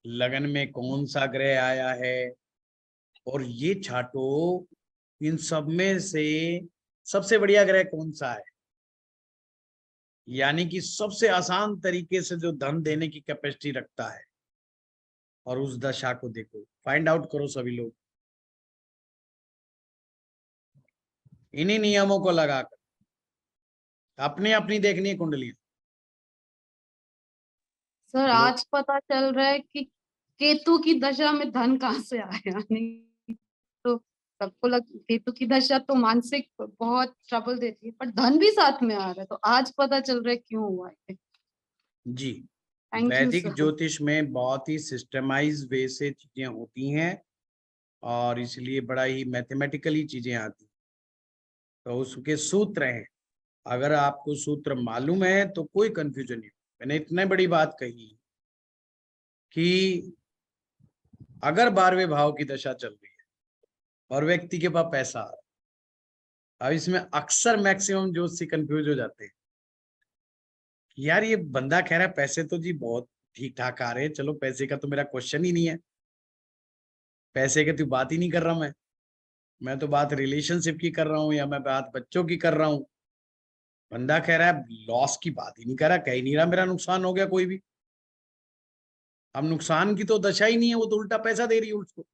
Speaker 1: लगन में कौन सा ग्रह आया है, और ये छाटो इन सब में से सबसे बढ़िया ग्रह कौन सा है, यानी कि सबसे आसान तरीके से जो धन देने की कैपेसिटी रखता है, और उस दशा को देखो, फाइंड आउट करो सभी लोग। इन्हीं नियमों को लगाकर अपनी अपनी देखनी है कुंडलियां।
Speaker 7: सर
Speaker 1: लो-
Speaker 7: आज पता चल रहा है कि केतु की दशा में धन कहाँ से आया। नहीं तो सबको केतु की दशा तो मानसिक बहुत ट्रबल देती है, पर धन भी साथ में आ रहा है, तो आज पता चल रहा है क्यों हुआ है।
Speaker 1: जी,
Speaker 7: थैंक यू
Speaker 1: वैदिक
Speaker 7: सर।
Speaker 1: ज्योतिष में बहुत ही सिस्टमाइज वे से चीजें होती हैं और इसलिए बड़ा ही मैथमेटिकली चीजें आती हैं। तो उसके सूत्र हैं, अगर आपको सूत्र मालूम है तो कोई कंफ्यूजन नहीं। मैंने इतने बड़ी बात कही कि अगर 12वें भाव की दशा चल रही है और व्यक्ति के पास पैसा आ रहा है, अब इसमें अक्सर मैक्सिमम ज्योतिषी कंफ्यूज हो जाते हैं। यार ये बंदा कह रहा है पैसे तो जी बहुत ठीक ठाक आ रहे हैं, चलो पैसे का तो मेरा क्वेश्चन ही नहीं है, पैसे की तो बात ही नहीं कर रहा मैं तो बात रिलेशनशिप की कर रहा हूँ या मैं बात बच्चों की कर रहा हूँ। बंदा कह रहा है लॉस की बात ही नहीं कर रहा, कह ही नहीं रहा मेरा नुकसान हो गया कोई भी। अब नुकसान की तो दशा ही नहीं है, वो तो उल्टा पैसा दे रही है उसको,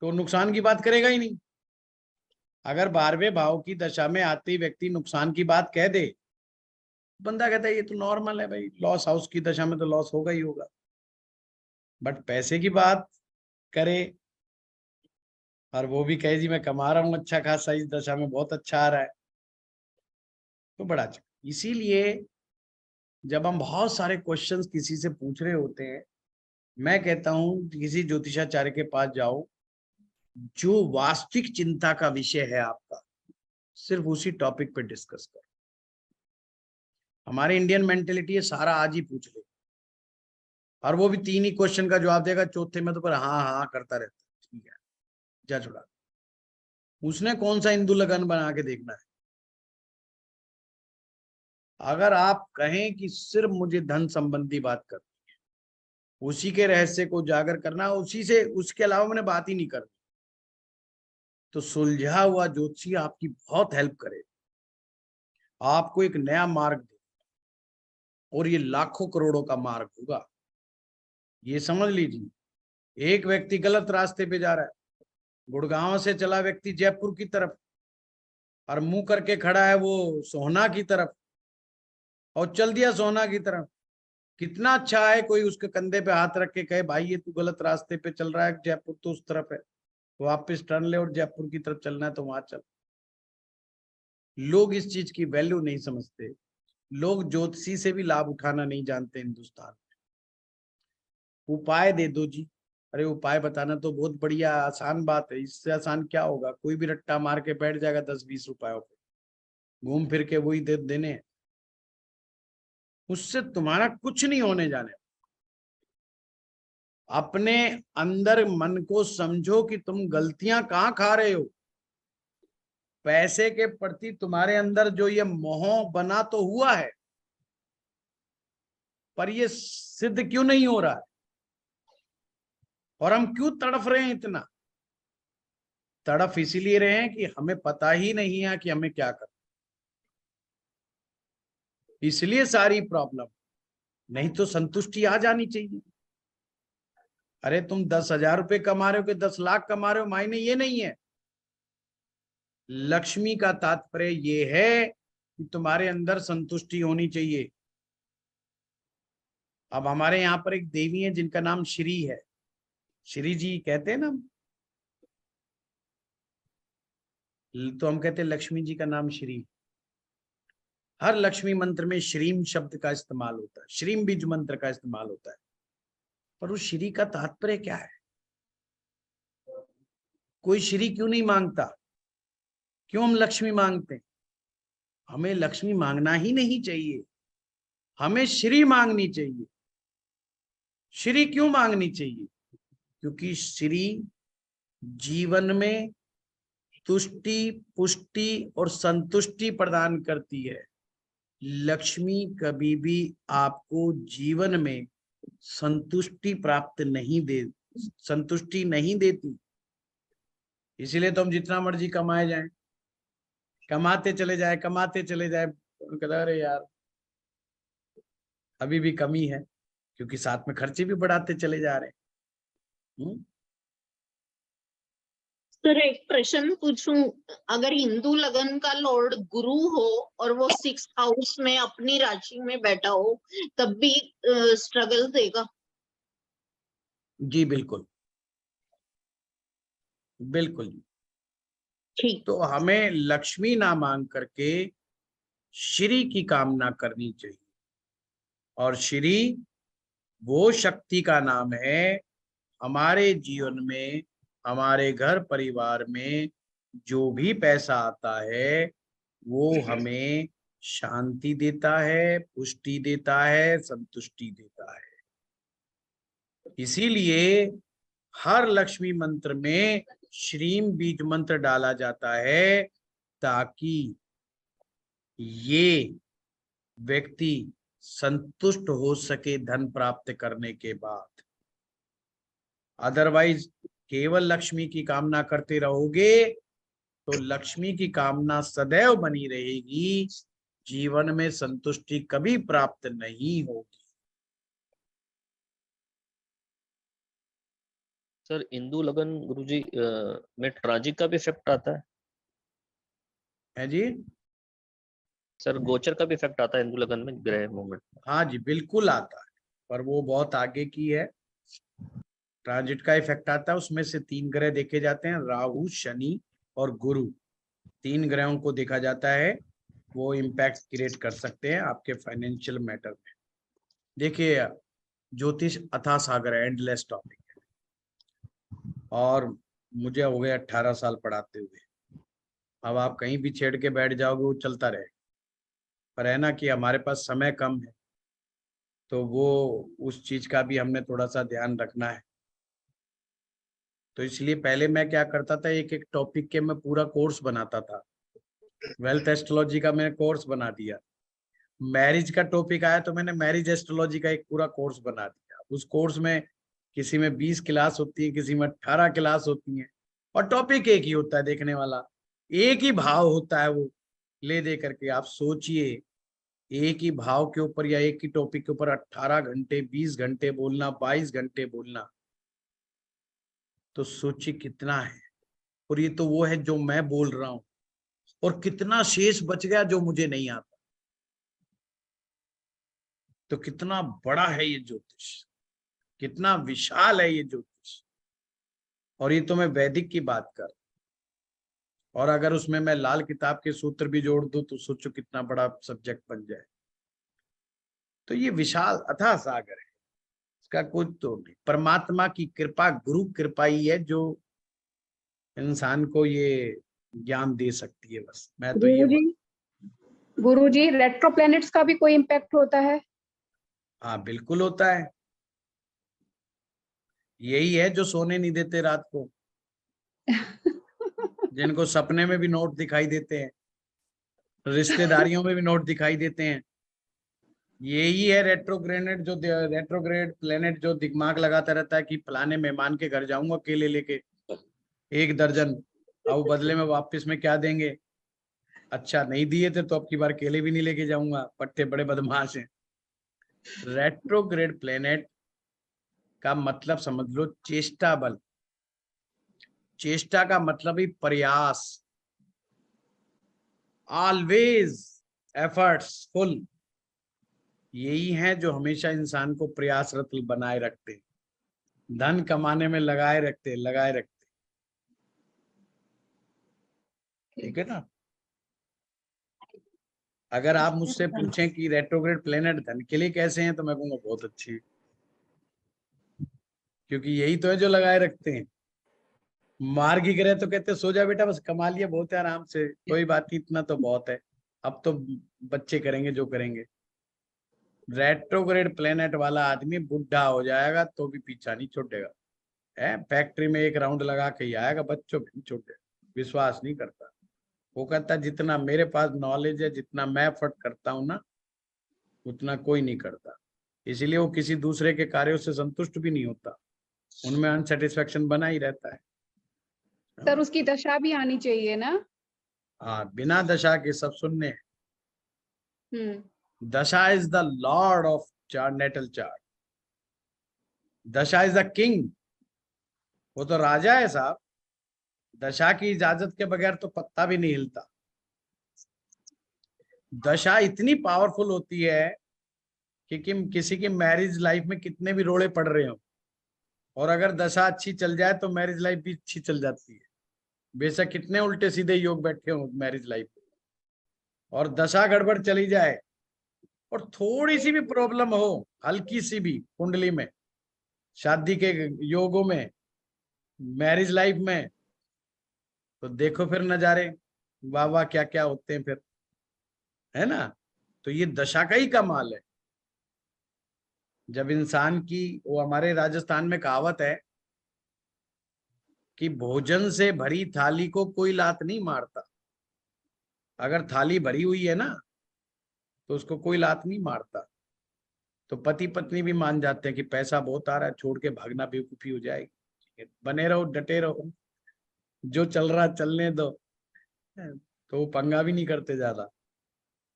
Speaker 1: तो नुकसान की बात करेगा ही नहीं। अगर 12वें भाव की दशा में आते ही व्यक्ति नुकसान की बात कह दे, बंदा कहता है ये तो नॉर्मल है भाई, लॉस हाउस की दशा में तो लॉस होगा ही होगा। बट पैसे की बात करे और वो भी कहे जी मैं कमा रहा हूं अच्छा खासा, इस दशा में बहुत अच्छा आ रहा है, तो बड़ा अच्छा। इसीलिए जब हम बहुत सारे क्वेश्चंस किसी से पूछ रहे होते हैं, मैं कहता हूं किसी ज्योतिषाचार्य के पास जाओ, जो वास्तविक चिंता का विषय है आपका, सिर्फ उसी टॉपिक पे डिस्कस करो। हमारे इंडियन मेंटेलिटी है सारा आज ही पूछ ले, और वो भी 3 ही क्वेश्चन का जवाब देगा, चौथे में तो पर हाँ हाँ करता रहता है। ठीक है, जा छुड़ा। उसने कौन सा हिंदू लगन बना के देखना है। अगर आप कहें कि सिर्फ मुझे धन संबंधी बात करनी है, उसी के रहस्य को उजागर करना, उसी से, उसके अलावा मैंने बात ही नहीं करनी, तो सुलझा हुआ ज्योतिषी आपकी बहुत हेल्प करे, आपको एक नया मार्ग दे, और ये लाखों करोड़ों का मार्ग होगा। ये समझ लीजिए, एक व्यक्ति गलत रास्ते पे जा रहा है, गुड़गांव से चला व्यक्ति जयपुर की तरफ और मुंह करके खड़ा है वो सोहना की तरफ, और चल दिया सोहना की तरफ। कितना अच्छा है कोई उसके कंधे पे हाथ रख के कहे भाई ये तू गलत रास्ते पे चल रहा है, जयपुर तो उस तरफ है, वापस टर्न ले और जयपुर की तरफ चलना है तो वहां चल। लोग इस चीज की वैल्यू नहीं समझते, लोग ज्योतिषी से भी लाभ उठाना नहीं जानते हिंदुस्तान में। उपाय दे दो जी, अरे उपाय बताना तो बहुत बढ़िया आसान बात है, इससे आसान क्या होगा। कोई भी रट्टा मार के बैठ जाएगा 10-20 रुपयों पे, घूम फिर के वही दे देने हैं। उससे तुम्हारा कुछ नहीं होने जाने। अपने अंदर मन को समझो कि तुम गलतियां कहां खा रहे हो। पैसे के प्रति तुम्हारे अंदर जो ये मोह बना तो हुआ है, पर ये सिद्ध क्यों नहीं हो रहा है, और हम क्यों तड़फ रहे हैं इतना। तड़फ इसीलिए रहे हैं कि हमें पता ही नहीं है कि हमें क्या करना, इसलिए सारी प्रॉब्लम। नहीं तो संतुष्टि आ जानी चाहिए। अरे तुम 10,000 रुपए कमा रहे हो कि 10 लाख कमा रहे हो, मायने ये नहीं है। लक्ष्मी का तात्पर्य ये है कि तुम्हारे अंदर संतुष्टि होनी चाहिए। अब हमारे यहाँ पर एक देवी है जिनका नाम श्री है, श्री जी कहते हैं ना, तो हम कहते हैं लक्ष्मी जी का नाम श्री। हर लक्ष्मी मंत्र में श्रीम शब्द का इस्तेमाल होता है, श्रीम बीज मंत्र का इस्तेमाल होता है, पर उस श्री का तात्पर्य क्या है। कोई श्री क्यों नहीं मांगता, क्यों हम लक्ष्मी मांगते हैं। हमें लक्ष्मी मांगना ही नहीं चाहिए, हमें श्री मांगनी चाहिए। श्री क्यों मांगनी चाहिए, क्योंकि श्री जीवन में तुष्टि, पुष्टि और संतुष्टि प्रदान करती है। लक्ष्मी कभी भी आपको जीवन में संतुष्टि संतुष्टि नहीं देती। इसीलिए तो हम जितना मर्जी कमाए जाएं, कमाते चले जाए, कमाते चले जाए, कहता अरे यार अभी भी कमी है, क्योंकि साथ में खर्चे भी बढ़ाते चले जा रहे हैं।
Speaker 8: सर एक प्रश्न पूछूं, अगर हिंदू लगन का लॉर्ड गुरु हो और वो 6th हाउस में अपनी राशि में बैठा हो तब भी स्ट्रगल देगा?
Speaker 1: जी बिल्कुल बिल्कुल।
Speaker 8: ठीक।
Speaker 1: तो हमें लक्ष्मी ना मांग करके श्री की कामना करनी चाहिए, और श्री वो शक्ति का नाम है हमारे जीवन में, हमारे घर परिवार में जो भी पैसा आता है वो हमें शांति देता है, पुष्टि देता है, संतुष्टि देता है। इसीलिए हर लक्ष्मी मंत्र में श्रीम बीज मंत्र डाला जाता है ताकि ये व्यक्ति संतुष्ट हो सके धन प्राप्त करने के बाद। अदरवाइज केवल लक्ष्मी की कामना करते रहोगे तो लक्ष्मी की कामना सदैव बनी रहेगी, जीवन में संतुष्टि कभी प्राप्त नहीं होगी।
Speaker 9: सर हिंदू लगन गुरुजी में ट्रांजिट का भी इफेक्ट आता
Speaker 1: है जी?
Speaker 9: सर गोचर का भी इफेक्ट आता है हिंदू लगन में ग्रह मूवमेंट?
Speaker 1: हाँ जी बिल्कुल आता है, पर वो बहुत आगे की है। ट्रांजिट का इफेक्ट आता है, उसमें से 3 ग्रह देखे जाते हैं, राहु, शनि और गुरु। 3 ग्रहों को देखा जाता है, वो इम्पैक्ट क्रिएट कर सकते हैं आपके फाइनेंशियल मैटर में। देखिए ज्योतिष अथाह सागर है, एंडलेस टॉपिक है, और मुझे हो गए 18 साल पढ़ाते हुए। अब आप कहीं भी छेड़ के बैठ जाओगे वो चलता रहेगा, पर है ना कि हमारे पास समय कम है, तो वो उस चीज का भी हमने थोड़ा सा ध्यान रखना है। तो इसलिए पहले मैं क्या करता था, एक एक टॉपिक के मैं पूरा कोर्स बनाता था। वेल्थ एस्ट्रोलॉजी का मैंने कोर्स बना दिया, मैरिज का टॉपिक आया तो मैंने मैरिज एस्ट्रोलॉजी का एक पूरा कोर्स बना दिया। उस कोर्स में किसी में 20 क्लास होती है, किसी में 18 क्लास होती हैं, और टॉपिक एक ही होता है, देखने वाला एक ही भाव होता है। वो ले दे करके आप सोचिए, एक ही भाव के ऊपर या एक ही टॉपिक के ऊपर 18 घंटे, 20 घंटे बोलना, 22 घंटे बोलना, तो सोचिए कितना है। और ये तो वो है जो मैं बोल रहा हूं, और कितना शेष बच गया जो मुझे नहीं आता। तो कितना बड़ा है ये ज्योतिष, कितना विशाल है ये ज्योतिष। और ये तो मैं वैदिक की बात कर, और अगर उसमें मैं लाल किताब के सूत्र भी जोड़ दूं तो सोचो कितना बड़ा सब्जेक्ट बन जाए। तो ये विशाल अथाह सागर है, इसका कुछ तो नहीं। परमात्मा की कृपा, गुरु कृपा ही है जो इंसान को ये ज्ञान दे सकती है। बस मैं तो ये
Speaker 2: गुरुजी रेट्रो प्लैनेट्स का भी कोई इम्पैक्ट होता है?
Speaker 1: हाँ बिल्कुल होता है। यही है जो सोने नहीं देते रात को, जिनको सपने में भी नोट दिखाई देते हैं, रिश्तेदारियों में भी नोट दिखाई देते हैं। यही है रेट्रोग्रेड प्लेनेट जो दिमाग लगाता रहता है कि फलाने मेहमान के घर जाऊंगा केले लेके 1 दर्जन, अब बदले में वापस में क्या देंगे, अच्छा नहीं दिए थे तो अब की बार केले भी नहीं लेके जाऊंगा, पट्टे बड़े बदमाश हैं। रेट्रोग्रेड प्लेनेट का मतलब समझ लो चेष्टा बल। चेष्टा का मतलब ही प्रयास, ऑलवेज एफर्ट्सफुल। यही है जो हमेशा इंसान को प्रयासरत बनाए रखते, धन कमाने में लगाए रखते। ठीक है ना? अगर आप मुझसे पूछें कि रेट्रोग्रेड प्लेनेट धन के लिए कैसे हैं, तो मैं कहूंगा बहुत अच्छी है, क्योंकि यही तो है जो लगाए रखते हैं। मार्गी ग्रह तो कहते सो जा बेटा, बस कमा लिया बहुत है, आराम से, कोई बात नहीं, इतना तो बहुत है, अब तो बच्चे करेंगे जो करेंगे। रेट्रोग्रेड प्लेनेट वाला आदमी बुढ़ा हो जाएगा तो भी पीछा नहीं छोड़ेगा, है फैक्ट्री में 1 राउंड लगा के ही आएगा, बच्चों भी नहीं छोड़ेगा, विश्वास नहीं करता। वो कहता जितना मेरे पास नॉलेज है, जितना मैं एफर्ट करता हूं ना, उतना कोई नहीं करता। इसीलिए वो किसी दूसरे के कार्यों से संतुष्ट भी नहीं होता, उनमें अनसेटिस्फेक्शन बना ही रहता है।
Speaker 2: सर उसकी दशा भी आनी चाहिए ना?
Speaker 1: हाँ, बिना दशा के सब सुनने हैं। Dasha is the lord of chart, natal chart. Dasha is the king, वो तो राजा है साहब। दशा की इजाजत के बगैर तो पत्ता भी नहीं हिलता। दशा इतनी पावरफुल होती है कि किसी की मैरिज लाइफ में कितने भी रोड़े पड़ रहे हो, और अगर दशा अच्छी चल जाए तो मैरिज लाइफ भी अच्छी चल जाती है, बेशक कितने उल्टे सीधे योग बैठे हो मैरिज लाइफ में। और दशा गड़बड़ चली जाए और थोड़ी सी भी प्रॉब्लम हो, हल्की सी भी कुंडली में, शादी के योगों में, मैरिज लाइफ में, तो देखो फिर नजारे वाह वाह क्या क्या होते हैं फिर, है ना। तो ये दशा का ही कमाल है। जब इंसान की, वो हमारे राजस्थान में कहावत है कि भोजन से भरी थाली को कोई लात नहीं मारता। अगर थाली भरी हुई है ना तो उसको कोई लात नहीं मारता। तो पति पत्नी भी मान जाते हैं कि पैसा बहुत आ रहा है, छोड़ के भागना बेवकूफी हो जाएगी, बने रहो, डटे रहो, जो चल रहा चलने दो। तो वो पंगा भी नहीं करते ज्यादा,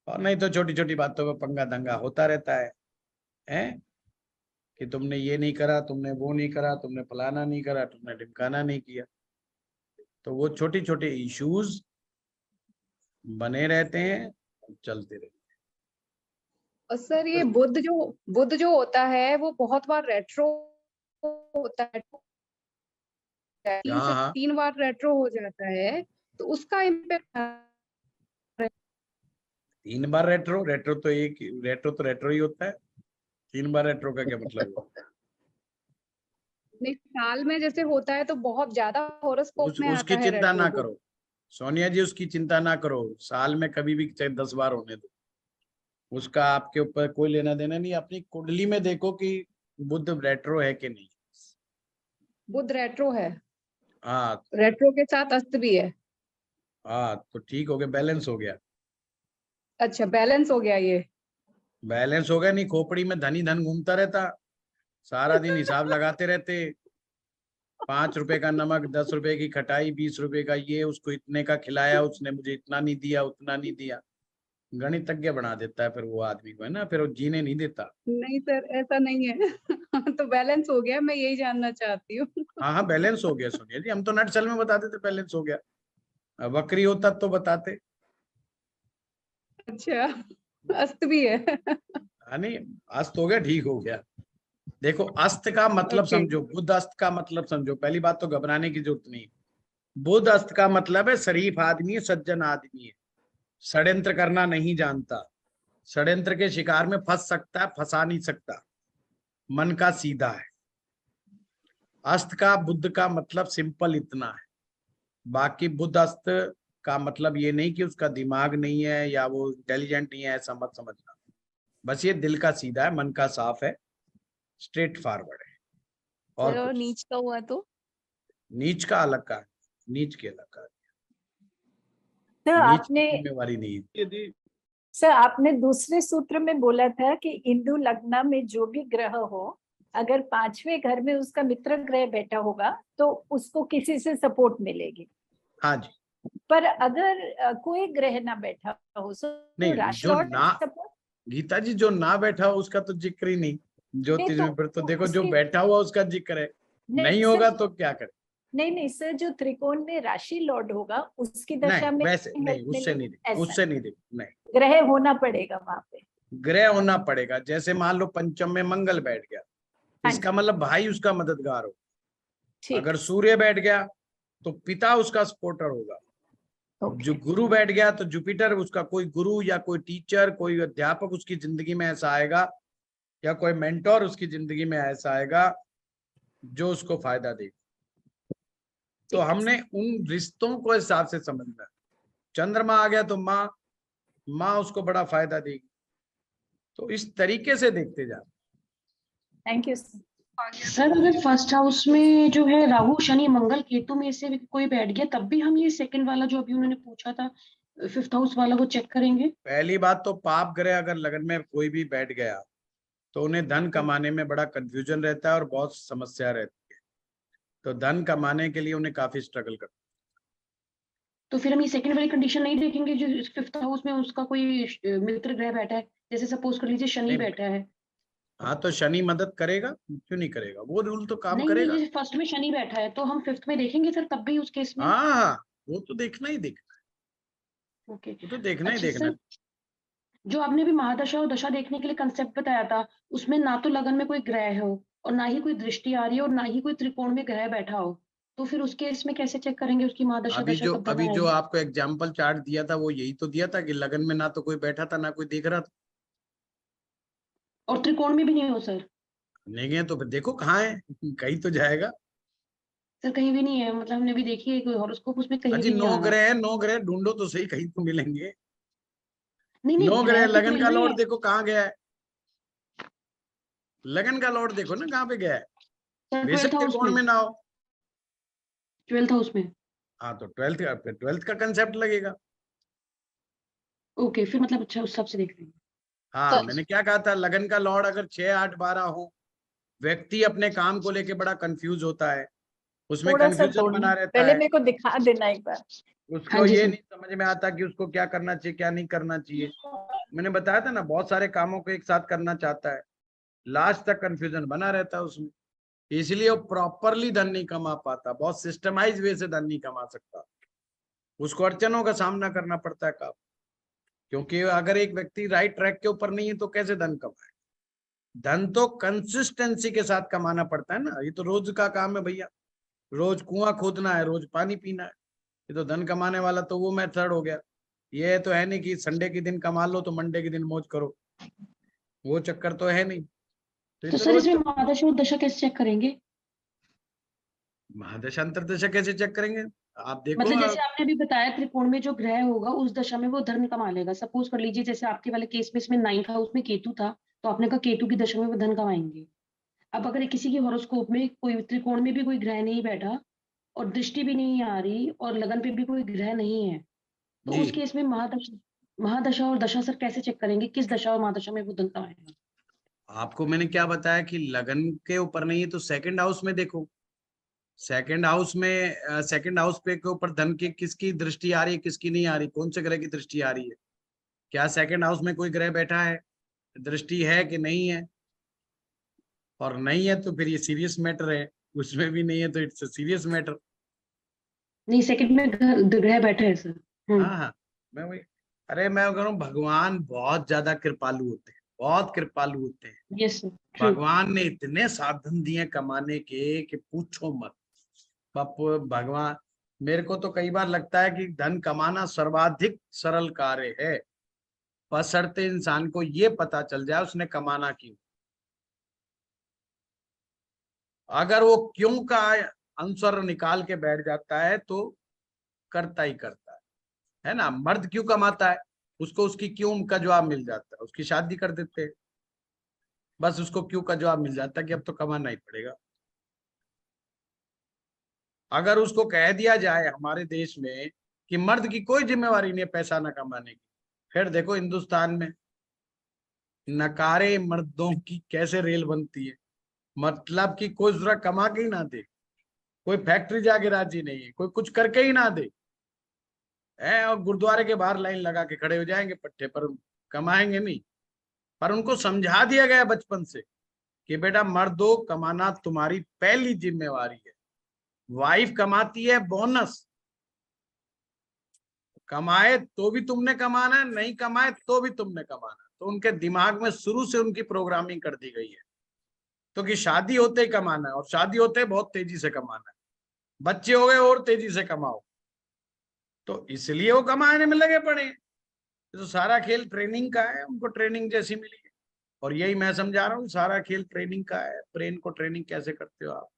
Speaker 1: और नहीं तो छोटी छोटी बातों पर पंगा दंगा होता रहता है कि तुमने ये नहीं करा, तुमने वो नहीं करा, तुमने फलाना नहीं करा, तुमने ढिमकाना नहीं किया। तो वो छोटे छोटे इश्यूज बने रहते हैं, चलते रहते हैं।
Speaker 10: और सर ये बुध जो होता है वो बहुत बार रेट्रो होता है,
Speaker 1: हाँ, हाँ।
Speaker 10: 3 बार रेट्रो हो जाता है, तो उसका इम्पैक्ट
Speaker 1: 3 बार रेट्रो? रेट्रो तो रेट्रो ही होता है। 3 बार रेट्रो का क्या मतलब है?
Speaker 10: नहीं, साल में जैसे होता है तो बहुत ज्यादा हॉरोस्कोप में
Speaker 1: उसकी
Speaker 10: आता है
Speaker 1: चिंता ना
Speaker 10: रेट्रो।
Speaker 1: करो सोनिया जी, उसकी चिंता ना करो। साल में कभी भी चाहे 10 बार होने दो, उसका आपके ऊपर कोई लेना देना नहीं। अपनी कुंडली में देखो कि बुध रेट्रो है कि नहीं।
Speaker 10: बुध रेट्रो है,
Speaker 1: हाँ,
Speaker 10: रेट्रो के साथ अस्त भी है।
Speaker 1: हाँ, तो ठीक हो गया, बैलेंस हो गया।
Speaker 10: अच्छा, बैलेंस हो गया ये।
Speaker 1: बैलेंस हो गया, नहीं खोपड़ी में धन ही धन घूमता रहता, सारा दिन हिसाब लगाते रहते। 5 रुपए का नमक, 10 रुपए की खटाई, 20 रुपए का ये, उसको इतने का खिलाया, उसने मुझे इतना नहीं दिया, उतना नहीं दिया। गणितज्ञ बना देता है फिर वो आदमी को, है ना, फिर वो जीने नहीं देता।
Speaker 10: नहीं सर, ऐसा नहीं है। तो बैलेंस हो गया, मैं यही जानना चाहती हूँ।
Speaker 1: हाँ, हाँ, बैलेंस हो गया सोनिया जी। हम तो नटशल में बता देते बैलेंस हो गया। वक्री होता तो बताते।
Speaker 10: अच्छा, अस्त भी है।
Speaker 1: नहीं, अस्त हो गया, ठीक हो गया। देखो, अस्त का मतलब
Speaker 10: Okay.
Speaker 1: समझो, बुध अस्त का मतलब समझो। पहली बात तो घबराने की जरूरत नहीं। बुध अस्त का मतलब है शरीफ आदमी है, सज्जन आदमी है, षड्यंत्र करना नहीं जानता, षड्यंत्र के शिकार में फंस सकता है, फंसा नहीं सकता, मन का सीधा है। अस्त का बुध का मतलब सिंपल इतना है। बाकी बुध अस्त का मतलब ये नहीं कि उसका दिमाग नहीं है या वो इंटेलिजेंट नहीं है, ऐसा मत समझना। बस ये दिल का सीधा है, मन का साफ है, स्ट्रेट फॉरवर्ड है। और
Speaker 3: नीच का हुआ तो
Speaker 1: नीच का अलग का है, नीच के अलग का है।
Speaker 2: तो
Speaker 1: नीच
Speaker 2: आपने
Speaker 1: की जिम्मेवारी नहीं है।
Speaker 2: सर आपने दूसरे सूत्र में बोला था कि इंदु लग्न में जो भी ग्रह हो, अगर 5वें घर में उसका मित्र ग्रह बैठा होगा तो उसको किसी से सपोर्ट मिलेगी।
Speaker 1: हाँ जी।
Speaker 2: पर अगर कोई ग्रह ना बैठा हो तो
Speaker 1: नहीं,
Speaker 2: राशि
Speaker 1: जो
Speaker 2: और
Speaker 1: ना,
Speaker 2: सपोर्ट
Speaker 1: गीता जी, जो ना बैठा हो उसका तो जिक्र ही नहीं ज्योतिष में। फिर तो देखो, जो
Speaker 2: उसकी-
Speaker 1: बैठा हुआ उसका जिक्र है, नहीं
Speaker 2: सर,
Speaker 1: होगा तो क्या करे।
Speaker 2: नहीं सर, जो त्रिकोण में राशि लॉर्ड होगा उसकी दशा
Speaker 1: नहीं,
Speaker 2: में
Speaker 1: वैसे नहीं,
Speaker 2: help
Speaker 1: उससे
Speaker 2: मिलेगी,
Speaker 1: नहीं,
Speaker 2: ऐसा।
Speaker 1: उससे नहीं देखो, नहीं।
Speaker 2: ग्रह होना पड़ेगा वहां पे।
Speaker 1: ग्रह होना पड़ेगा। जैसे मान लो पंचम में मंगल बैठ गया,
Speaker 2: हाँ
Speaker 1: इसका मतलब भाई उसका मददगार हो।
Speaker 2: ठीक
Speaker 1: अगर सूर्य बैठ गया तो पिता उसका सपोर्टर होगा।
Speaker 2: ओके,
Speaker 1: जो गुरु बैठ गया तो जुपिटर उसका कोई गुरु या कोई टीचर, कोई अध्यापक उसकी जिंदगी में ऐसा आएगा, या कोई मेंटोर उसकी जिंदगी में ऐसा आएगा जो उसको फायदा देगा। तो
Speaker 2: ठीक है।
Speaker 1: हमने उन रिश्तों को हिसाब से समझना है। चंद्रमा आ गया तो माँ उसको बड़ा फायदा देगी। तो इस तरीके से देखते जा।
Speaker 2: Thank you sir.
Speaker 11: सर अगर फर्स्ट हाउस में जो है राहु शनि मंगल केतु में से भी कोई बैठ गया, तब भी हम ये सेकंड वाला जो अभी उन्होंने पूछा था 5th हाउस वाला, वो चेक करेंगे?
Speaker 1: पहली बात तो पाप ग्रह अगर लगन में कोई भी बैठ गया तो उन्हें धन कमाने में बड़ा कंफ्यूजन रहता है और बहुत समस्या रहती है। तो धन कमाने के लिए उन्हें काफी स्ट्रगल करना।
Speaker 11: तो फिर हम ये सेकंड वाली कंडीशन नहीं देखेंगे जो 5th हाउस में उसका कोई मित्र ग्रह बैठा है, जैसे सपोज कर लीजिए शनि
Speaker 1: नहीं,
Speaker 11: बैठा है।
Speaker 1: हाँ तो शनि मदद करेगा, क्यों नहीं करेगा, वो रूल तो काम
Speaker 11: नहीं
Speaker 1: करेगा।
Speaker 11: जैसे फर्स्ट में शनि बैठा है तो हम फिफ्थ में देखेंगे सर तब भी उस केस में।
Speaker 1: हाँ वो तो देखना ही देखना,
Speaker 11: ओके।
Speaker 1: वो तो देखना ही
Speaker 11: अच्छा
Speaker 1: देखना।
Speaker 11: सर, जो आपने भी महादशा और दशा देखने के लिए कंसेप्ट बताया था, उसमें ना तो लगन में कोई ग्रह हो और ना ही कोई दृष्टि आ रही है और ना ही कोई त्रिकोण में ग्रह बैठा हो, तो फिर उस केस में कैसे चेक करेंगे उसकी महादशा दशा कब तक
Speaker 1: अभी जो
Speaker 11: आएगी?
Speaker 1: आपको एग्जाम्पल चार्ट दिया था वो यही तो दिया था कि लगन में ना तो कोई बैठा था ना कोई देख रहा था।
Speaker 11: और त्रिकोण में भी नहीं हो सर?
Speaker 1: नहीं गए तो फिर देखो कहाँ है, कहीं तो जाएगा।
Speaker 11: सर कहीं भी नहीं है, मतलब हमने भी देखी है कोई हॉरोस्कोप, उसमें कहीं
Speaker 1: अजी
Speaker 11: भी नहीं आ रहा।
Speaker 1: 9 ग्रह ढूंढो तो सही, कहीं तो मिलेंगे।
Speaker 11: नहीं नहीं
Speaker 1: 9 ग्रह,
Speaker 11: ग्रह तो
Speaker 1: लगन
Speaker 11: मिल
Speaker 1: का
Speaker 11: रहे
Speaker 1: लॉर्ड
Speaker 11: हैं।
Speaker 1: देखो कहाँ गया है, लगन का लॉर्ड देखो ना कहाँ पे गया है।
Speaker 11: सर
Speaker 1: बेशक
Speaker 11: 12th हाउस
Speaker 1: त्रिकोण
Speaker 11: में,
Speaker 1: में ना हो।
Speaker 11: 12th हाउस में।
Speaker 1: हाँ तो 12th का कंसेप्ट लगेगा।
Speaker 11: ओके, फिर मतलब अच्छा उस हिसाब से देख रहे हैं।
Speaker 1: हाँ मैंने क्या कहा था, लगन का लॉर्ड अगर 6, 8, 12 हो, व्यक्ति अपने काम को लेके बड़ा कंफ्यूज होता है, उसमें
Speaker 2: थोड़ा सा
Speaker 1: कंफ्यूजन
Speaker 2: तोड़ना,
Speaker 1: बना रहता
Speaker 2: पहले
Speaker 1: है,
Speaker 2: मेरे को दिखा देना एक बार।
Speaker 1: उसको
Speaker 11: हाँ जी
Speaker 1: ये
Speaker 11: सर।
Speaker 1: नहीं समझ में आता कि उसको क्या करना चाहिए क्या नहीं करना चाहिए। मैंने बताया था ना, बहुत सारे कामों को एक साथ करना चाहता है, लास्ट तक कंफ्यूजन बना रहता है उसमें, इसलिए वो प्रॉपरली धन नहीं कमा पाता, बहुत सिस्टमाइज वे से धन नहीं कमा सकता, उसको अड़चनों का सामना करना पड़ता है काम। क्योंकि अगर एक व्यक्ति राइट ट्रैक के ऊपर नहीं है तो कैसे धन कमाए। धन तो कंसिस्टेंसी के साथ कमाना पड़ता है ना, ये तो रोज का काम है भैया, रोज कुआं खोदना है, रोज पानी पीना है। ये तो धन कमाने वाला तो वो मेथड हो गया। ये तो है नहीं कि संडे के दिन कमा लो तो मंडे के दिन मौज करो, वो चक्कर तो है नहीं। तो ये
Speaker 11: तो
Speaker 1: तो
Speaker 11: सर
Speaker 1: रोज
Speaker 11: इसमें
Speaker 1: का।
Speaker 11: महादशा और दशा कैसे चेक करेंगे?
Speaker 1: महादशा अंतरदशा कैसे चेक करेंगे, आप देखो
Speaker 11: मतलब जैसे आपने भी बताया त्रिकोण में जो ग्रह होगा उस दशा में वो धन कमा लेगा, सपोज कर लीजिए जैसे आपके वाले केस में इसमें 9th हाउस में केतु था, तो आपने कहा केतु की दशा में वो धन कमाएंगे। अब अगर किसी की हॉरोस्कोप में कोई त्रिकोण में भी कोई ग्रह नहीं बैठा और दृष्टि भी नहीं आ रही और लगन पे भी कोई ग्रह नहीं है, तो
Speaker 1: जी।
Speaker 11: उस केस में महादशा और दशा सर कैसे चेक करेंगे किस दशा और महादशा में वो धन कमाएगा?
Speaker 1: आपको मैंने क्या बताया कि लगन के ऊपर नहीं है तो सेकंड हाउस में देखो, सेकंड हाउस में सेकंड हाउस पे के ऊपर धन की किसकी दृष्टि आ रही है किसकी नहीं आ रही, कौन से ग्रह की दृष्टि आ रही है, क्या सेकंड हाउस में कोई ग्रह बैठा है, दृष्टि है कि नहीं है, और नहीं है तो फिर ये सीरियस मैटर है, उसमें भी नहीं है तो इट्स सीरियस मैटर।
Speaker 11: नहीं सेकंड में ग्रह बैठा है सर।
Speaker 1: हाँ हाँ, मैं वही, अरे मैं कह रहा हूँ भगवान बहुत ज्यादा कृपालु होते हैं, बहुत कृपालु होते हैं।
Speaker 11: Yes sir.
Speaker 1: भगवान ने इतने साधन दिए कमाने के कि पूछो मत। भगवान, मेरे को तो कई बार लगता है कि धन कमाना सर्वाधिक सरल कार्य है, बशर्ते इंसान को ये पता चल जाए उसने कमाना क्यों। अगर वो क्यों का आंसर निकाल के बैठ जाता है तो करता ही करता है ना। मर्द क्यों कमाता है, उसको उसकी क्यों का जवाब मिल जाता है, उसकी शादी कर देते हैं, बस उसको क्यों का जवाब मिल जाता है कि अब तो कमाना ही पड़ेगा। अगर उसको कह दिया जाए हमारे देश में कि मर्द की कोई जिम्मेवारी नहीं है पैसा न कमाने की, फिर देखो हिंदुस्तान में नकारे मर्दों की कैसे रेल बनती है, मतलब कि कोई जरा कमा के ही ना दे, कोई फैक्ट्री जाके राजी नहीं है, कोई कुछ करके ही ना दे, और गुरुद्वारे के बाहर लाइन लगा के खड़े हो जाएंगे पट्टे पर, कमाएंगे नहीं। पर उनको समझा दिया गया बचपन से कि बेटा मर्दों कमाना तुम्हारी पहली जिम्मेवारी है, वाइफ कमाती है बोनस, कमाए तो भी तुमने कमाना है, नहीं कमाए तो भी तुमने कमाना। तो उनके दिमाग में शुरू से उनकी प्रोग्रामिंग कर दी गई है तो कि शादी होते ही कमाना है, और शादी होते ही बहुत तेजी से कमाना है, बच्चे हो गए और तेजी से कमाओ, तो इसलिए वो कमाने में लगे पड़े हैं। तो सारा खेल ट्रेनिंग का है, उनको ट्रेनिंग जैसी मिली है, और यही मैं समझा रहा हूँ, सारा खेल ट्रेनिंग का है। ब्रेन को ट्रेनिंग कैसे करते हो आप,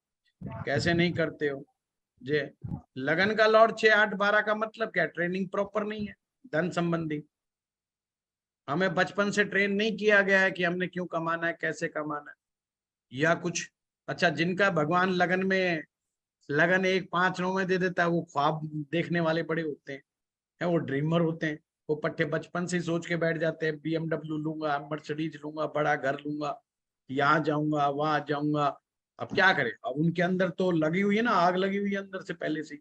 Speaker 1: कैसे नहीं करते हो। जे लगन का लॉर्ड 6, 8, 12 का मतलब क्या, ट्रेनिंग प्रॉपर नहीं है धन संबंधी। हमें बचपन से ट्रेन नहीं किया गया है कि हमने क्यों कमाना है कैसे कमाना है या कुछ। अच्छा, जिनका भगवान लगन में लगन 1, 5, 9 में दे देता है, वो ख्वाब देखने वाले बड़े होते हैं, वो ड्रीमर होते हैं, वो पट्टे बचपन से ही सोच के बैठ जाते हैं BMW लूंगा, मर्सिडीज लूंगा, बड़ा घर लूंगा, यहाँ जाऊंगा वहां जाऊंगा। अब क्या करें, अब उनके अंदर तो लगी हुई है ना, आग लगी हुई है अंदर से पहले से,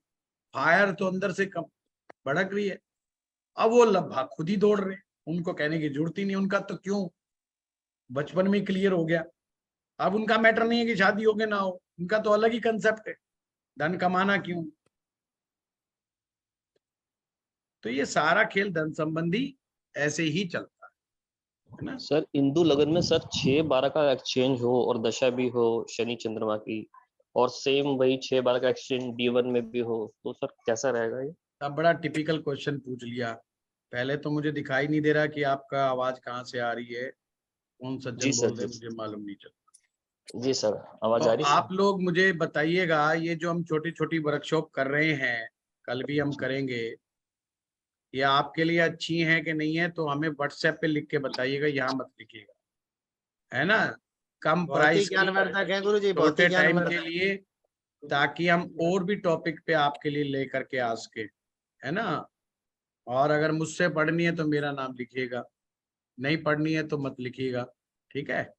Speaker 1: फायर तो अंदर से कम भड़क रही है। अब वो खुद ही दौड़ रहे हैं, उनको कहने की जरूरत ही नहीं, उनका तो क्यों बचपन में क्लियर हो गया। अब उनका मैटर नहीं है कि शादी हो के ना हो, उनका तो अलग ही कंसेप्ट है, धन कमाना क्यों। तो ये सारा खेल धन संबंधी ऐसे ही चलता है ना।
Speaker 9: सर हिंदू लगन में सर 6-12 का एक्सचेंज हो और दशा भी हो शनि चंद्रमा की, और सेम वही 6-12 का एक्सचेंज D1 में भी हो, तो सर कैसा रहेगा ये?
Speaker 1: अब बड़ा टिपिकल क्वेश्चन पूछ लिया। पहले तो मुझे दिखाई नहीं दे रहा कि आपका आवाज कहाँ से आ रही है, कौन
Speaker 9: जी
Speaker 1: सज्जन
Speaker 9: सर,
Speaker 1: बोल रहे
Speaker 9: जी।
Speaker 1: मुझे मालूम नहीं चलता।
Speaker 9: जी सर, आवाज
Speaker 1: तो
Speaker 9: आ रही है?
Speaker 1: आप लोग मुझे बताइएगा, ये जो हम छोटी छोटी वर्कशॉप कर रहे हैं, कल भी हम करेंगे, ये आपके लिए अच्छी है कि नहीं है, तो हमें व्हाट्सएप पे लिख के बताइएगा, यहाँ मत लिखिएगा, है ना। कम प्राइस
Speaker 12: ज्ञानवर्धक है गुरु जी, बहुत
Speaker 1: छोटे
Speaker 12: ही
Speaker 1: टाइम के
Speaker 12: ज्ञानवर्धक।
Speaker 1: लिए, ताकि हम और भी टॉपिक पे आपके लिए लेकर के आ सके, है ना। और अगर मुझसे पढ़नी है तो मेरा नाम लिखिएगा, नहीं पढ़नी है तो मत लिखिएगा, ठीक है।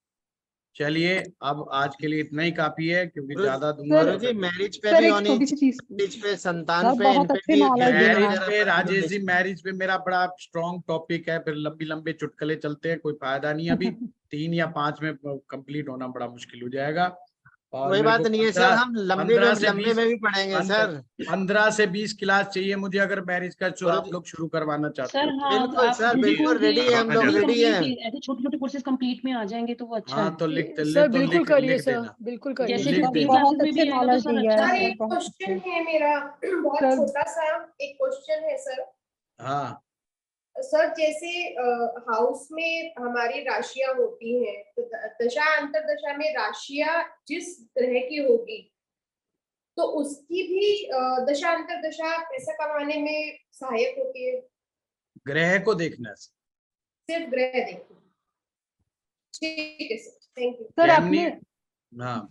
Speaker 1: चलिए अब आज के लिए इतना ही काफी है, क्योंकि ज्यादा दूंगा
Speaker 12: गुरु
Speaker 1: तो
Speaker 12: जी
Speaker 1: फिर
Speaker 12: मैरिज पे
Speaker 3: सर
Speaker 12: भी
Speaker 3: एक
Speaker 12: होनी,
Speaker 3: छोटी सी चीज,
Speaker 12: मैरिज पे, संतान
Speaker 3: सब
Speaker 12: पे,
Speaker 3: बहुत
Speaker 12: इन पे
Speaker 3: अच्छे
Speaker 12: भी
Speaker 3: नॉलेज दे रहे
Speaker 1: मैरिज
Speaker 3: हैं।
Speaker 1: पे राजेश जी, मैरिज पे मेरा बड़ा स्ट्रॉन्ग टॉपिक है, फिर लंबी लंबे चुटकुले चलते हैं, कोई फायदा नहीं। अभी 3 या 5 में कंप्लीट होना बड़ा मुश्किल हो जाएगा। और
Speaker 12: कोई
Speaker 1: मेरे
Speaker 12: बात
Speaker 1: को
Speaker 12: नहीं है सर, हम लंबे में भी पढ़ेंगे सर।
Speaker 1: 15 से 20 क्लास चाहिए मुझे, अगर मैरिज का
Speaker 12: गुरु
Speaker 1: आप
Speaker 12: जी,
Speaker 1: लोग शुरू करवाना चाहते
Speaker 11: सर
Speaker 1: हो।
Speaker 11: हाँ,
Speaker 12: बिल्कुल
Speaker 11: आप
Speaker 12: सर,
Speaker 11: मुझे
Speaker 12: बिल्कुल
Speaker 11: तो
Speaker 12: रेडी है, हम लोग
Speaker 11: ये
Speaker 12: रेडी हैं।
Speaker 11: complete, ऐसे छोटे छोटे कोर्सेज कंप्लीट में आ जाएंगे तो वो अच्छा
Speaker 1: हाँ
Speaker 11: है।
Speaker 1: तो लिख
Speaker 3: सर
Speaker 1: तो
Speaker 3: बिल्कुल
Speaker 1: लिख
Speaker 3: करिए
Speaker 1: लिख
Speaker 3: सर,
Speaker 1: देना,
Speaker 3: बिल्कुल करिए।
Speaker 11: जैसे
Speaker 1: लिख
Speaker 11: कि
Speaker 1: देना।
Speaker 3: बहुत
Speaker 11: 3 क्लासेस में
Speaker 3: अच्छे
Speaker 11: भी आएगा तो
Speaker 3: नॉलेज
Speaker 11: सर
Speaker 3: दिया
Speaker 11: अच्छा
Speaker 3: है
Speaker 11: है।
Speaker 3: सर, बहुत अच्छे।
Speaker 13: क्वेश्चन है मेरा, बहुत
Speaker 3: सर
Speaker 13: छोटा सा एक क्वेश्चन है सर।
Speaker 1: हाँ
Speaker 13: सर जैसे हाउस में हमारी राशियां होती हैं, तो दशा अंतरदशा में राशियां जिस ग्रह की होगी तो उसकी भी दशा अंतरदशा पैसा कमाने में सहायक होती है।
Speaker 1: ग्रह को देखना है।
Speaker 13: सिर्फ ग्रह देखो, ठीक है sir, thank you.
Speaker 3: Sir
Speaker 1: Jaimini,
Speaker 3: आपने,
Speaker 1: हाँ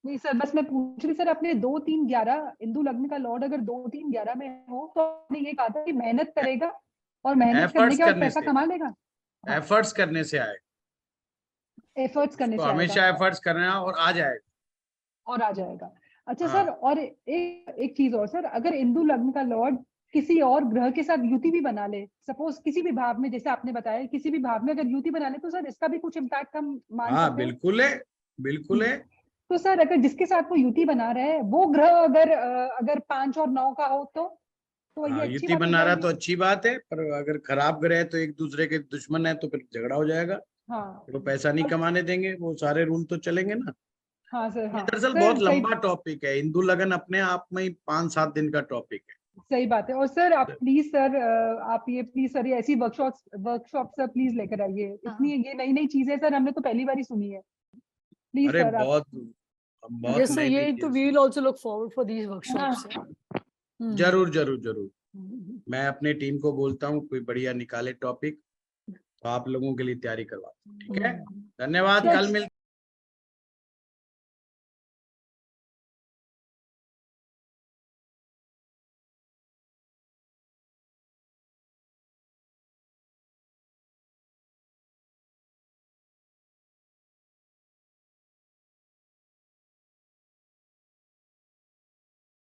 Speaker 3: नहीं सर बस मैं पूछ रही, सर अपने 2, 3, 11 हिंदू लग्न का लॉर्ड अगर 2, 3, 11 में हो तो आपने ये कहा था कि मेहनत करेगा और मेहनत करने
Speaker 1: एफर्ट्स
Speaker 3: के बाद
Speaker 1: करने
Speaker 3: पैसा
Speaker 1: से,
Speaker 3: कमा लेगा। हाँ,
Speaker 1: एफर्ट्स करने से आएगा,
Speaker 3: एफर्ट्स करने
Speaker 1: तो
Speaker 3: से आएगा
Speaker 1: हमेशा एफर्ट्स करना है और आ जाएगा।
Speaker 3: और आ जाएगा। अच्छा
Speaker 1: हाँ।
Speaker 3: सर, और एक चीज और सर, अगर हिंदू लग्न का लॉर्ड किसी और ग्रह के साथ युति भी बना ले, सपोज किसी भी भाव में, जैसे आपने बताया किसी भी भाव में अगर युति बना ले, तो सर इसका भी कुछ इम्पैक्ट हम मान
Speaker 1: हाँ
Speaker 3: सकते हैं?
Speaker 1: बिल्कुल है, बिल्कुल है।
Speaker 3: तो सर अगर जिसके साथ वो युति बना रहे हैं वो ग्रह अगर 5 और 9 का हो तो ये
Speaker 1: हाँ
Speaker 3: अच्छी
Speaker 1: युति
Speaker 3: बात हो
Speaker 1: बना रहा
Speaker 3: जाएगी?
Speaker 1: तो अच्छी बात है, पर अगर खराब ग्रह तो एक दूसरे के दुश्मन है तो फिर झगड़ा हो जाएगा,
Speaker 3: हाँ
Speaker 1: तो पैसा नहीं कमाने देंगे, वो सारे रूल तो चलेंगे ना।
Speaker 3: हाँ सर,
Speaker 1: ये
Speaker 3: हाँ
Speaker 1: दरअसल
Speaker 3: सर,
Speaker 1: बहुत
Speaker 3: सही
Speaker 1: लंबा टॉपिक है, हिंदू लगन अपने आप में ही 5-7 दिन का टॉपिक है।
Speaker 3: सही बात है। और सर आप प्लीज सर, आप ये प्लीज सर, ये ऐसी वर्कशॉप सर प्लीज लेकर आइए। इतनी ये नई नई चीजें सर हमने तो पहली बार ही सुनी है। प्लीज
Speaker 1: अरे
Speaker 3: सर आप,
Speaker 1: बहुत
Speaker 3: yes, sir,
Speaker 1: नई नई
Speaker 3: ये तो
Speaker 1: चीज।
Speaker 3: we will also look forward for these workshops.
Speaker 1: जरूर जरूर जरूर, मैं अपनी टीम को बोलता हूँ कोई बढ़िया निकाले टॉपिक, तो आप लोगों के लिए तैयारी करवाता हूँ, ठीक है। धन्यवाद, कल मिलते